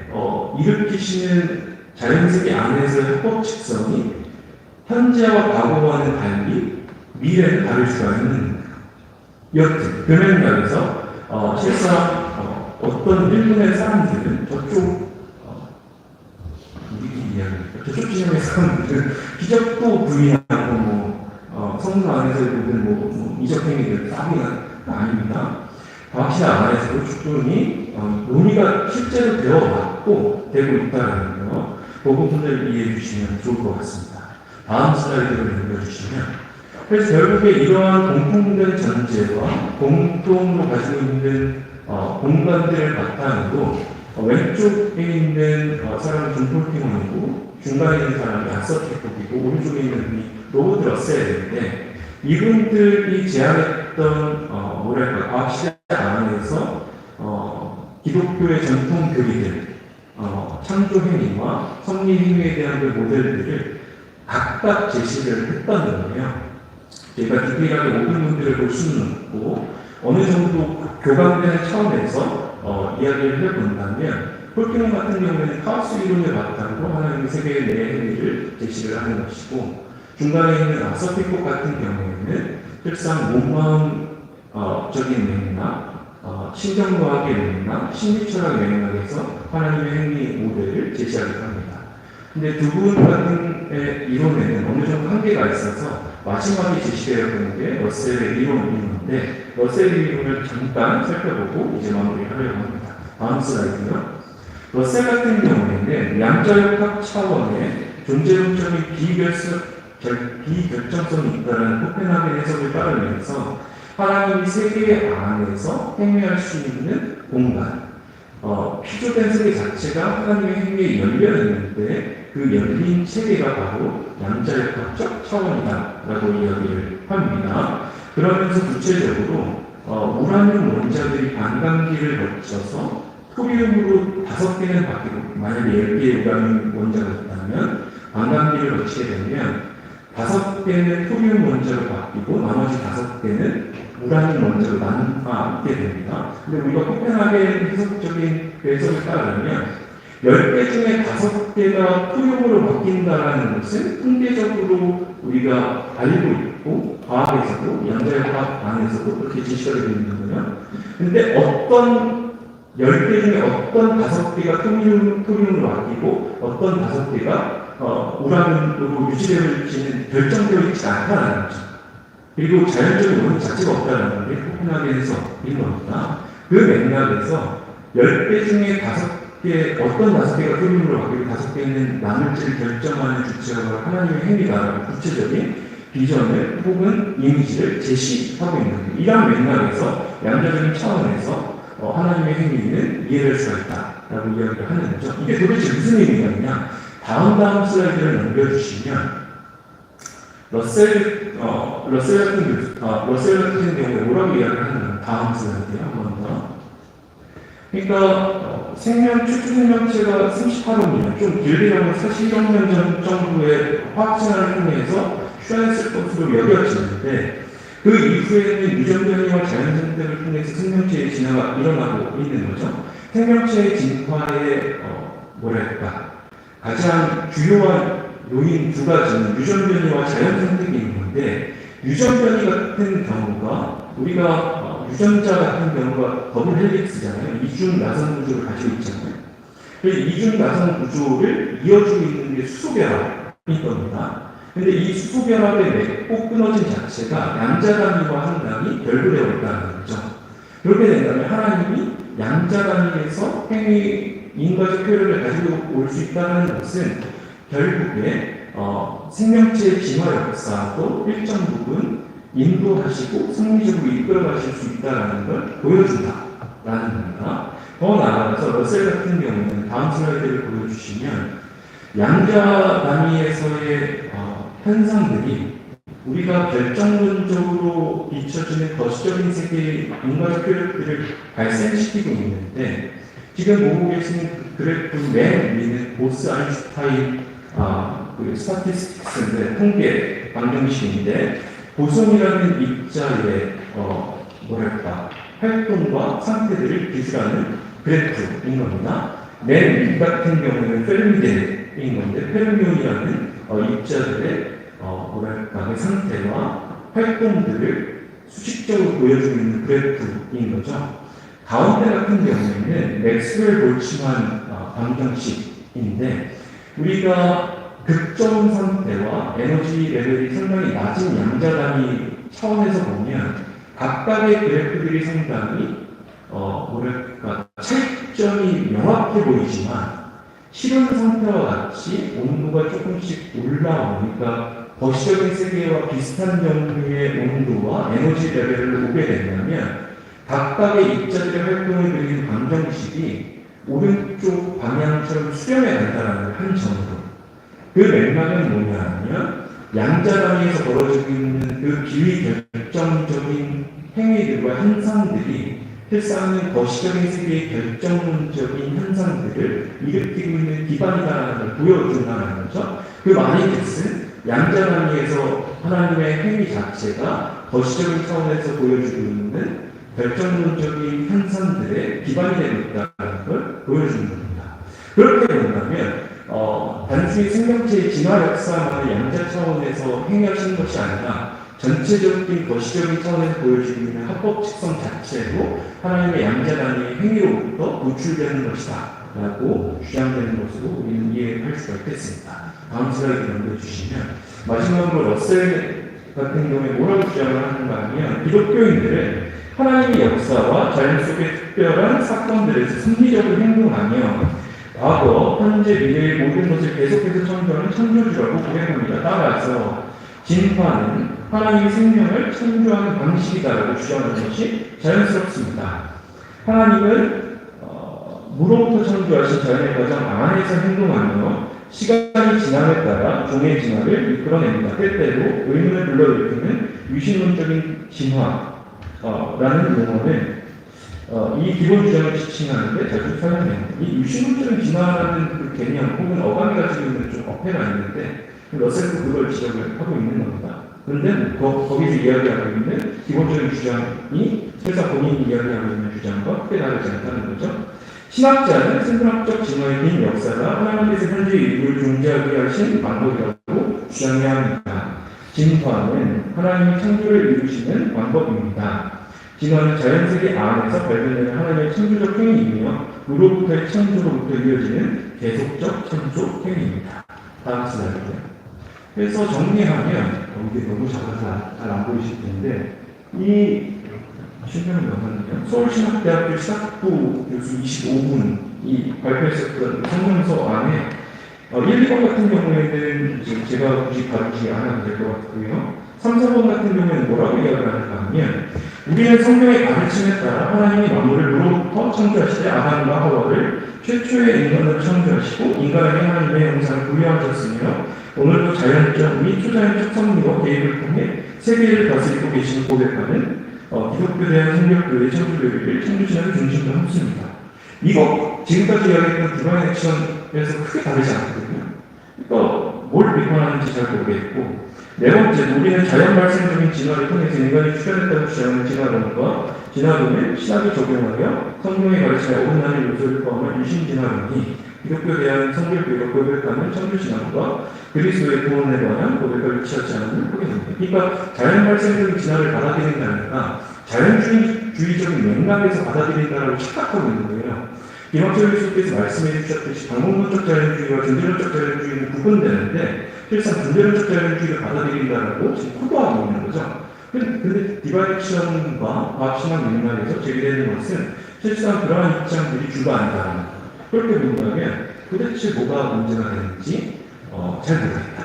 Speaker 3: 일으키시는 자연세계 안에서의 합법칙성이 현재와 과거와는 달리 미래는 다를 수가 있는 거예요. 여튼 그 맥락에서 실상 어떤 일본의 사람들은 저쪽 저쪽 지역의 사람들은 기적도 부인하고 성서 안에서 모든 이적 행위들 따위는 아닙니다. 과학신학 안에서도 충분히 논의가 실제로 되어왔고 되고 있다는 거 그 부분을 이해해 주시면 좋을 것 같습니다. 다음 슬라이드를 넘겨주시면 그래서 결국에 이러한 공통된 전제와 공통으로 가지고 있는 공간들을 바탕으로 왼쪽에 있는 사람은 존 폴팅원이고 중간에 있는 사람이 아서티콕이고 오른쪽에 있는 분이 로버트 러셀인데 이분들이 제안했던 과학시대 안에서 기독교의 전통 교리들 창조 행위와 섭리 행위에 대한 그 모델들을 각각 제시를 했다는 거예요. 저희가 디테일하게 모든 분들을 볼 수는 없고 어느 정도 교감되는 차원에서 이야기를 해본다면 폴킹 같은 경우에는 카오스 이론을 바탕으로 하나님의 세계의 내 행위를 제시를 하는 것이고 중간에 있는 아서피콕 같은 경우에는 실상 몸마음적인 맥락, 신경과학의 맥락, 심리철학의 맥락에서 하나님의 행위 모델을 제시하기도 합니다. 근데 두 분 같은 이론에는 어느 정도 한계가 있어서 마지막에 제시되었던 게 러셀의 이론인데 러셀의 이론을 잠깐 살펴보고 이제 마무리하려고 합니다. 다음 슬라이드요. 러셀 같은 경우에는 양자역학 차원의 존재론적인 비결정성이 있다는 코펜하겐 해석을 따르면서 하나님이 세계 안에서 행위할 수 있는 공간, 피조된 세계 자체가 하나님의 행위에 열려 있는데 그 열린 세계가 바로 양자역학적 차원이다라고 이야기를 합니다. 그러면서 구체적으로 우라늄 원자들이 반감기를 거쳐서 토리움으로 5개는 바뀌고, 만약에 10개의 우라늄 원자가 있다면 반감기를 거치게 되면 5개는 토리움 원자로 바뀌고 나머지 5개는 우라늄 원자로 남게 됩니다. 근데 우리가 코펜하겐 해석적인 해석을 따르면 10개 중에 5개가 토리움으로 바뀐다는 것은 통계적으로 우리가 알고 있고 과학에서도 양자역학 안에서도 그렇게 제시가 되고 있는 거예요. 근데 어떤 10개 중에 어떤 5개가 토리움으로 바뀌고 어떤 5개가 우라늄으로 유지될지는 결정되어 있지 않다는 거죠. 그리고 자연적인 원인 자체가 없다는 게 코펜하겐 해석인 겁니다. 그 맥락에서 10개 중에 5개, 어떤 5개가 토리움으로 바뀌고 5개는 남을지를 결정하는 주체가 하나님의 행위다라고 구체적인 비전을 혹은 이미지를 제시하고 있는 거예요. 이런 맥락에서 양자적인 차원에서 하나님의 행위는 이해될 수가 있다라고 이야기를 하는 거죠. 이게 도대체 무슨 의미냐면 다음 슬라이드를 넘겨주시면 러셀 같은 경우에 뭐라고 이야기를 하는 다음 슬라이드에 한 번 더. 그러니까 최초 생명체가 38억 좀 길게 하면 40억 년 전 정도의 화학 진화를 통해서 출현했을 것으로 여겨지는데 그 이후에는 유전변이와 자연 선택을 통해서 생명체의 진화가 일어나고 있는 거죠. 생명체의 진화의 가장 주요한 요인 2가지는 유전변이와 자연 선택인 건데 유전변이 같은 경우가 우리가 유전자 같은 경우가 더블 헬릭스잖아요. 이중 나선 구조를 가지고 있잖아요. 이중 나선 구조를 이어주고 있는 게 수소결합인 겁니다. 근데 이 수소결합의 맺고 끊어진 자체가 양자 단위와 상당히 결부되어 있다는 거죠. 그렇게 된다면 하나님이 양자 단위에서 행위 인과적 효력을 가지고 올 수 있다는 것은 결국에 생명체의 진화 역사도 일정 부분 인도하시고 승리적으로 이끌어가실 수 있다는 걸 보여준다라는 겁니다. 더 나아가서 러셀 같은 경우는 다음 슬라이드를 보여주시면 양자 단위에서의 현상들이 우리가 결정론적으로 비춰지는 거시적인 세계의 인과적 효력들을 발생시키고 있는데 지금 보고 계시는 그래프 맨 위는 보스 아인슈타인 스타티스틱스인데 통계 방정식인데 보손이라는 입자의 활동과 상태들을 기술하는 그래프인 겁니다. 맨 위 같은 경우는 페르미데인 건데 페르미온이라는 입자들의 상태와 활동들을 수식적으로 보여주고 있는 그래프인 거죠. 가운데 같은 경우에는 맥스웰 볼츠만 방정식인데 우리가 극저온 상태와 에너지 레벨이 상당히 낮은 양자 단위 차원에서 보면 각각의 그래프들이 상당히 차이점이 명확해 보이지만 실현 상태와 같이 온도가 조금씩 올라오니까 거시적인 세계와 비슷한 정도의 온도와 에너지 레벨을 오게 된다면 각각의 입자들의 활동을 그리는 방정식이 오른쪽 방향처럼 수렴해 간다는 한 점으로 그 맥락은 뭐냐면 양자 단위에서 벌어지고 있는 그 기위 결정적인 행위들과 현상들이 실상은 거시적인 세계의 결정론적인 현상들을 일으키고 있는 기반이다라는 걸 보여준다는 거죠. 그 말의 뜻은 양자 단위에서 하나님의 행위 자체가 거시적인 차원에서 보여주고 있는 결정론적인 현상들의 기반이 되고 있다는 걸 보여주는 겁니다. 그렇게 된다면 단순히 생명체의 진화 역사만을 양자 차원에서 행위하시는 것이 아니라 전체적인 거시적인 차원에서 보여주고 있는 합법 측성 자체로 하나님의 양자 단위의 행위로부터 노출되는 것이다 라고 주장되는 것으로 우리는 이해할 수가 있겠습니다. 다음 슬라이드 넘겨주시면 마지막으로 러셀 같은 경우에 뭐라고 주장을 하는가 하면 기독교인들은 하나님의 역사와 자연 속의 특별한 사건들에서 승리적으로 행동하며 과거, 현재, 미래의 모든 것을 계속해서 창조하는 창조주라고 고백합니다. 따라서 진화는 하나님의 생명을 창조하는 방식이다라고 주장하는 것이 자연스럽습니다. 하나님은 무로부터 창조하신 자연의 과정 안에서 행동하며 시간이 지남에 따라 종의 진화를 이끌어냅니다. 때때로 의문을 불러일으키는 유신론적인 진화라는 용어는 이 기본 주장을 지칭하는데 자주 사용됩니다. 이 유신론적인 진화라는 그 개념 혹은 어감이 가지고 있는 좀 어폐가 있는데 러셀도 그걸 지적을 하고 있는 겁니다. 그런데 거기서 이야기하고 있는 기본적인 주장이 실사 본인이 이야기하고 있는 주장과 크게 다르지 않다는 거죠. 신학자는 생물학적 진화의 긴 역사가 하나님께서 현재 인류를 존재하게 하신 방법이라고 주장해야 합니다. 진화는 하나님이 창조를 이루시는 방법입니다. 진화는 자연세계 안에서 발견되는 하나님의 창조적 행위이며 우로부터의 창조로부터 이어지는 계속적 창조 행위입니다. 다음 슬라이드요. 그래서 정리하면 이게 너무 작아서 잘 안 보이실 텐데 이 신경을 넘었는데요. 서울신학대학교 시학부 교수 25분이 발표했었던 성명서 안에 1, 2번 같은 경우에는 제가 굳이 다루지 않아도 될 것 같고요. 3, 4번 같은 경우에는 뭐라고 이야기를 하는가 하면 우리는 성경의 가르침에 따라 하나님이 만물을 물로부터 창조하실 때 아담과 하와를 최초의 인간으로 창조하시고 인간에게 하나님의 형상을 부여하셨으며 오늘도 자연적 및 초자연적 섭리와 개입을 통해 세계를 다스리고 계시는 고백하는 기독교에 대한 성격교의 창조교리를 창조신학의 중심으로 삼습니다. 이거 지금까지 이야기했던 디바인 액션에서 크게 다르지 않거든요. 그러니까 뭘 비판하는지 잘 모르겠고 네 번째, 우리는 자연 발생적인 진화를 통해서 인간이 출현했다고 주장하는 진화론과 진화론을 신학에 적용하여 성경의 가르침에 어긋나는 요소를 포함한 유신 진화론이 기독교에 대한 성결교회가 고백하는 창조신학과 그리스도의 구원에 관한 고백을 일치하지 않음을 보게 됩니다. 그러니까 자연 발생적인 진화를 받아들이는 게 아니라 자연주의적인 맥락에서 받아들인다라고 착각하고 있는 거예요. 김학철 교수께서 말씀해 주셨듯이 방법론적 자연주의와 존재론적 자연주의는 구분되는데 실상 존재론적 자연주의를 받아들인다라고 지금 포도하고 있는 거죠. 근데 디바이션과 과학신학 맥락에서 제기되는 것은 실상 그러한 입장들이 주가 아니다라는 거예요. 그렇게 본다면 도대체 뭐가 문제가 되는지 잘 모르겠다.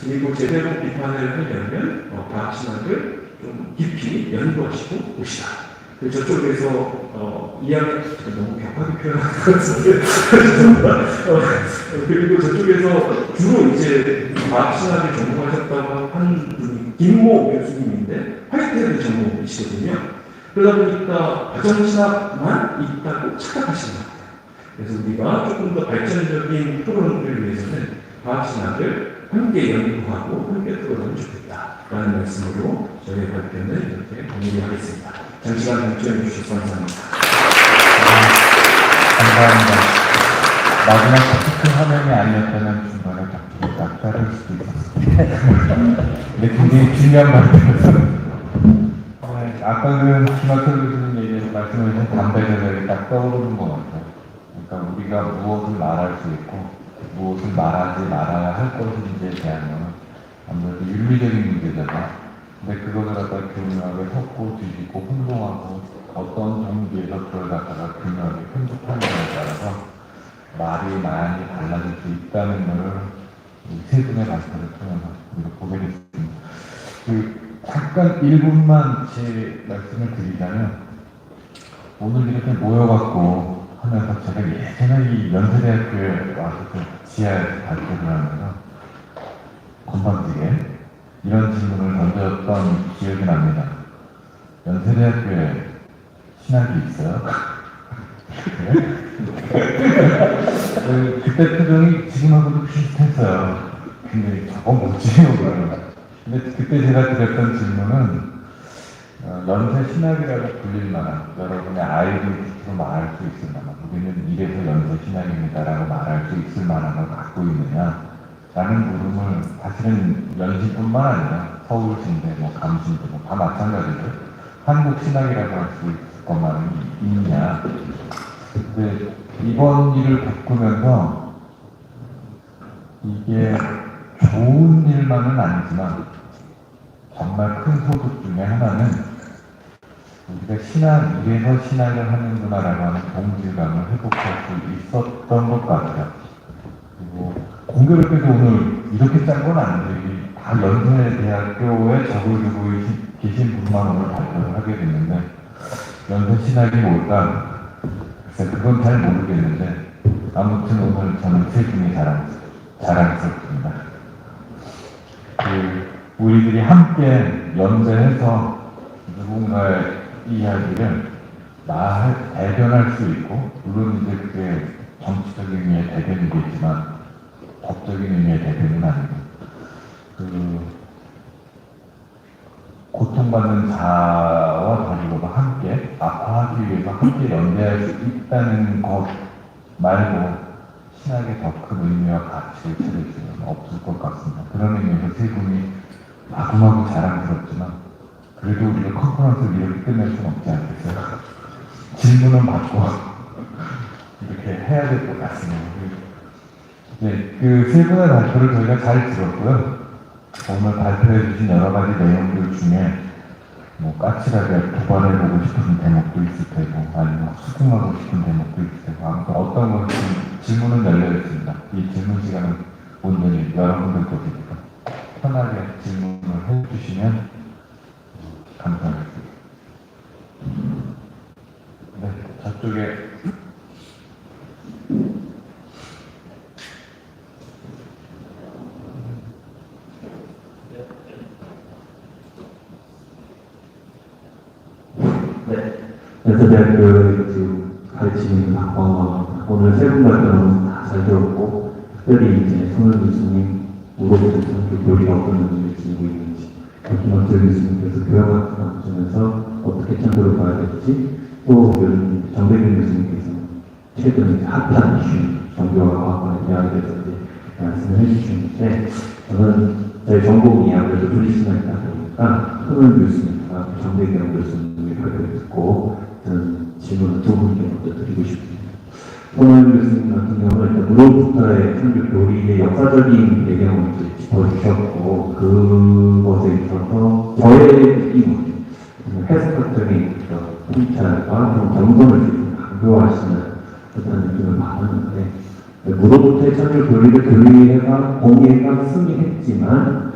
Speaker 3: 그리고 제대로 비판을 하려면 과학신학을 좀 깊이 연구하시고 오시라. 저쪽에서 이야기 너무 격하게 표현한 것 같은데 그리고 저쪽에서 주로 이제 과학신학을 전공하셨다고 하는 분이 김모 교수님인데 화이트헤드 전공이시거든요. 그러다 보니까 가정신학만 있다고 착각하시는 것 같아요. 그래서 우리가 조금 더 발전적인 토론을 위해서는 과학신학을 함께 연구하고 함께 토론하면 좋겠다라는 말씀으로 저희의 발표는 이렇게 마무리하겠습니다. 장시간 발표해 주셔서 감사합니다.
Speaker 4: 감사합니다. 마지막 스피킹 화면이 아니었다면 중간에 바뀌었다 자를 수도 있었습니다. 근데 굉장히 중요한 말이었어요. 아까 그 김학철 교수님 얘기해서 말씀하신 담배 제작이 딱 떠오르는 것 같아요. 그러니까 우리가 무엇을 말할 수 있고 무엇을 말하지 말아야 할 것인지에 대한 건 아무래도 윤리적인 문제잖아. 근데 그거를 갖다가 교묘하게 섞고 뒤집고 혼동하고 어떤 정도에서 그걸 갖다가 교묘하게 편집하는 것에 따라서 말이 많이 달라질 수 있다는 것을 세 분의 발표를 통해서 우리가 보게 됐습니다. 잠깐 1분만 제 말씀을 드리자면 오늘 이렇게 모여갖고 하면서 제가 예전에 이 연세대학교에 와서 지하에서 발표를 하면서 건방지게 이런 질문을 던졌던 기억이 납니다. 연세대학교에 신학이 있어요? 그때 표정이 지금하고도 비슷했어요. 근데 저거 뭐지요? 근데 그때 제가 드렸던 질문은 연세 신학이라고 불릴 만한 여러분의 아이덴티티로 말할 수 있을 만한 우리는 이래서 연세 신학입니다라고 말할 수 있을 만한 걸 갖고 있느냐 라는 물음을 사실은 연신뿐만 아니라 서울신대, 감신대 다 마찬가지로 한국 신학이라고 할 수 있을 것만은 있느냐. 근데 이번 일을 겪으면서 이게 좋은 일만은 아니지만 정말 큰 소득 중에 하나는 우리가 이래서 신학을 하는구나라고 하는 동질감을 회복할 수 있었던 것 같아요. 그리고 공교롭게도 오늘 이렇게 짠 건 아닌데 다 연세대학교에 적을 두고 계신 분만 오늘 발표를 하게 됐는데 연세 신학이 뭘까? 글쎄 그건 잘 모르겠는데 아무튼 오늘 저는 세 분이 자랑스럽습니다. 우리들이 함께 연대해서 누군가의 이야기를 대변할 수 있고, 물론 이제 그게 정치적인 의미의 대변이겠지만 법적인 의미의 대변은 아니고, 그 고통받는 자와 가지고도 함께 아파하기 위해서 함께 연대할 수 있다는 것 말고 신학의 더 큰 의미와 가치를 찾을 수는 없을 것 같습니다. 그런 의미에서 세 분이 마구마구 자랑스럽지만 그래도 우리가 컨퍼런스를 이렇게 끝낼 수는 없지 않겠어요? 질문은 받고 이렇게 해야 될 것 같습니다. 네, 그 세 분의 발표를 저희가 잘 들었고요. 오늘 발표해 주신 여러 가지 내용들 중에 뭐 까칠하게 도발해보고 싶은 대목도 있을 테고 아니면 수긍하고 싶은 대목도 있을 테고 아무튼 어떤 것든 질문은 열려 있습니다. 이 질문 시간은 온전히 여러분들 것이니까 편하게 질문을 해주시면 감사하겠습니다. 네, 저쪽에
Speaker 5: 네, 연세대학교 지금 가르치는 박광원 오늘 세 분 발표는 다 잘 들었고 특별히 이제 손을 교수님 물어보는 교리가 어떤 의미를 지니고 있는지 김학철 교수님께서 교양 같은 거 보시면서 어떻게 창조를 봐야 될지 또 정대균 교수님께서 최근 핫한 이슈 종교와 과학과의 대학에 대해서 이제 말씀을 해주시는데 저는 저희 전공 이야기를 둘이시나 있다 보니까 손을 교수님과 정대균 교수님의 발표를 듣고 저는 질문을 두 분께 먼저 드리고 싶습니다. 손을 교수님 같은 경우는 일단 무로부터의 창조 교리의 역사적인 배경을 짚어주셨고 그것에 있어서 저의 느낌은 해석학적인 통찰과 그런 경선을 좀 강조하시는 그런 느낌을 받았는데 무로부터의 창조 교리를 교리회가 공예가 승인했지만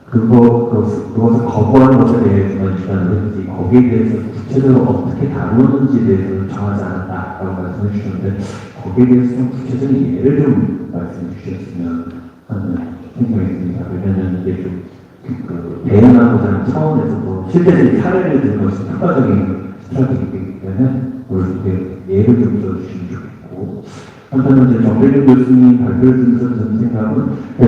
Speaker 5: 그것을 거부하는 것에 대해서만 주장을 했지 거기에 대해서 구체적으로 어떻게 다루는지에 대해서는 정하지 않았다라고 말씀해 주셨는데 거기에 대해서 좀 구체적인 예를 좀 말씀해 주셨으면 하는 생각이 듭니다. 왜냐하면 이게 좀 대응하고자 하는 차원에서도 실제적인 사례를 드는 것이 효과적인 스트라테기이기 때문에 오늘 예를 좀 들어주시면 좋겠고 한편으로 이제 정대균 교수님 발표를 들으면서 드는 생각은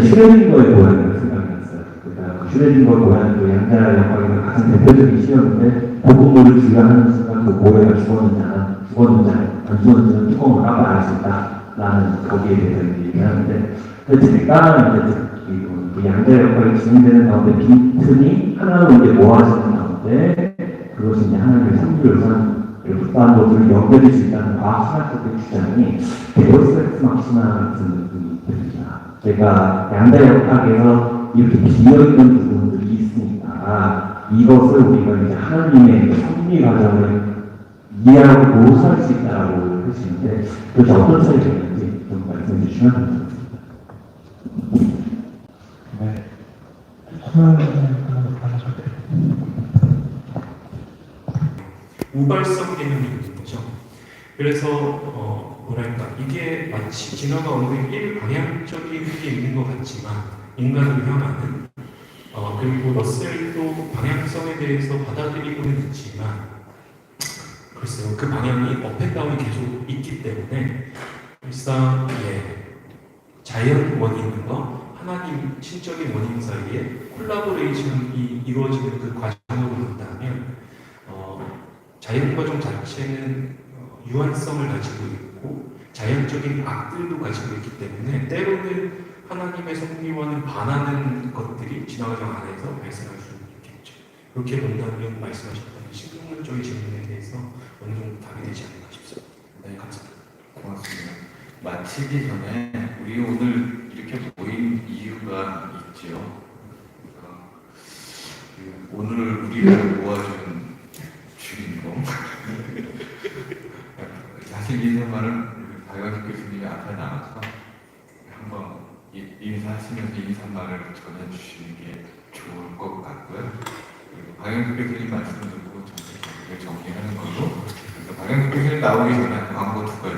Speaker 5: 슈레딩거의 고향이라고 생각이 났어요. 그러니까 슈레딩거 고향도 양자 역학의 가장 대표적인 시험인데 복음물을 주의하는 순간 그 모해가 죽었는지 안 죽었는지는 뚜껑을 까고 알 수 있다라는 거기에 대해서 얘기를 하는데 제가 이제 그 양자 역학이 진행되는 가운데 빈틈이 하나로 이제 모아지는 가운데 그것이 이제 하나님의 상주를 이러한 것들을 연결할 수 있다는 과학학적인 주장이 데우스 막시나 같은 느낌이 듭니다. 제가 양자 역학에서 이렇게 비어있는 부분들이 있으니까 이것을 우리가 이제 하나님의 섭리 과정을 이해하고 모호할 수 있다고 하시는데 그것이 어떤 차이가 있는지 좀 말씀해 주시면 감사합니다.
Speaker 4: 네, 손을 하셔도 돼요.
Speaker 3: 우발성 개념이 있는 거죠. 그래서 뭐랄까 이게 마치 진화가 어느 일방향적인 게 있는 것 같지만 인간을 향하는 그리고 러셀도 방향성에 대해서 받아들이고는 있지만 글쎄요 그 방향이 업앤다운이 계속 있기 때문에 일상 자연 원인과 하나님 신적인 원인 사이에 콜라보레이션이 이루어지는 그 과정으로 본다면 자연과정 자체는 유한성을 가지고 있고 자연적인 악들도 가지고 있기 때문에 때로는 하나님의 섭리와는 반하는 것들이 진화과정 안에서 발생할 수 있겠죠. 그렇게 본다면 말씀하셨던 신학적인 질문에 대해서 어느 정도 답이 되지 않을까 싶습니다. 네, 감사합니다.
Speaker 2: 고맙습니다. 마치기 전에 우리 오늘 이렇게 모인 이유가 있지요. 오늘 우리를 모아준 주인공. 사실 인사말은 박영식 교수님이 앞에 나와서 한번 인사하시면서 인사말을 전해주시는 게 좋을 것 같고요. 그리고 박영식 교수님 말씀을 듣고 전체적으로 정리하는 걸로. 박영식 교수님 나오기 전에 광고 두 가지.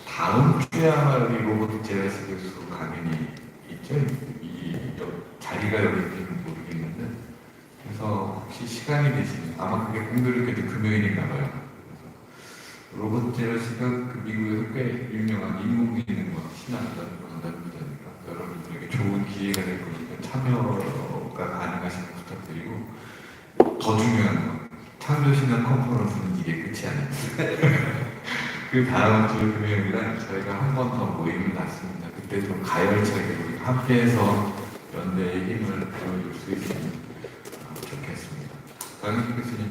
Speaker 2: 다음 주에 아마 우리 로버트 제라스 교수 강연이 있죠. 이 자리가 여기 있는지 모르겠는데. 그래서 혹시 시간이 되시면 아마 그게 공교롭게도 금요일인가 봐요. 로버트 제러스가 그 미국에서 꽤 유명한 인공지능 신학자로 한답니다. 여러분들에게 좋은 기회가 될 거니까 참여가 가능하시면 부탁드리고, 더 중요한 건 창조신학 컨퍼런스는 이게 끝이 아닙니다. 그 다음 주 금요일날 저희가 한 번 더 모임을 갖습니다. 그때 좀 가열차게 우리 함께해서 연대의 힘을 보여줄 수 있으면 좋겠습니다. 강윤 교수님.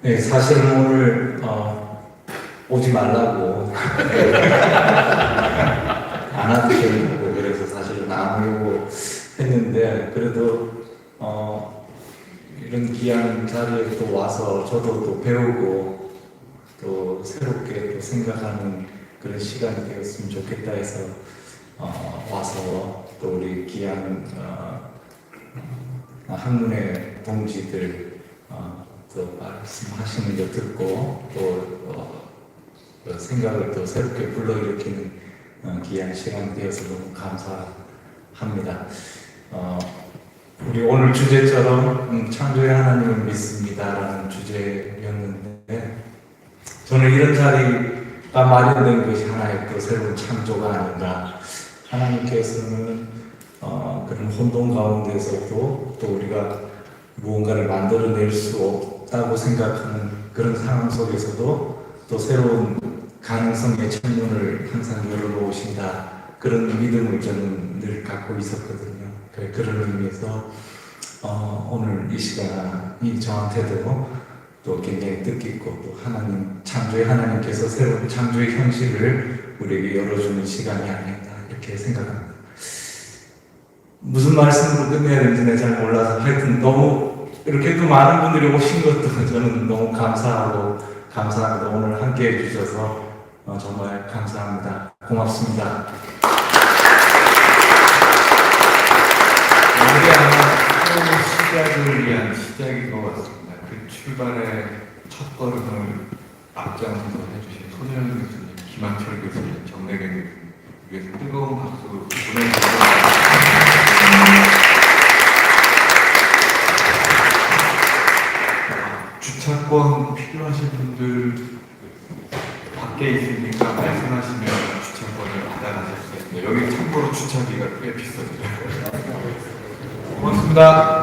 Speaker 6: 네, 사실은 오늘 오지 말라고 안 하시려고 그래서 사실은 안 오려고 했는데, 그래도 이런 귀한 자리에 또 와서 저도 또 배우고 또 새롭게 또 생각하는 그런 시간이 되었으면 좋겠다 해서 와서 또 우리 귀한 학문의 동지들 또 말씀하시는 거 듣고 또 생각을 또 새롭게 불러일으키는 귀한 시간이 되어서 너무 감사합니다. 우리 오늘 주제처럼 창조의 하나님을 믿습니다라는 주제였는데, 저는 이런 자리가 마련된 것이 하나의 또 새로운 창조가 아닌가. 하나님께서는 그런 혼돈 가운데서도 또 우리가 무언가를 만들어낼 수 없다고 생각하는 그런 상황 속에서도 또 새로운 가능성의 창문을 항상 열어놓으신다, 그런 믿음을 저는 늘 갖고 있었거든요. 그런 의미에서 오늘 이 시간이 저한테도 또 굉장히 뜻깊고, 또 하나님, 창조의 하나님께서 새로운 창조의 현실을 우리에게 열어주는 시간이 아닌가 이렇게 생각합니다. 무슨 말씀으로 끝내야 되는지 잘 몰라서, 하여튼 너무 이렇게 또 많은 분들이 오신 것도 저는 너무 감사하고 감사합니다. 오늘 함께 해주셔서 정말 감사합니다. 고맙습니다.
Speaker 2: 오늘이 아마 새로운 시작을 위한 시작인 것 같습니다. 그 출발의 첫 걸음을 앞장서서 해주신 손혜원 교수님, 김한철 교수님, 정래경 교수님, 위해서 뜨거운 박수 보내주세요. 주차권 필요하신 분들 밖에 있으니까 말씀하시면 주차권을 받아가실 수 있습니다. 여기 참고로 주차비가 꽤 비싸요. 고맙습니다.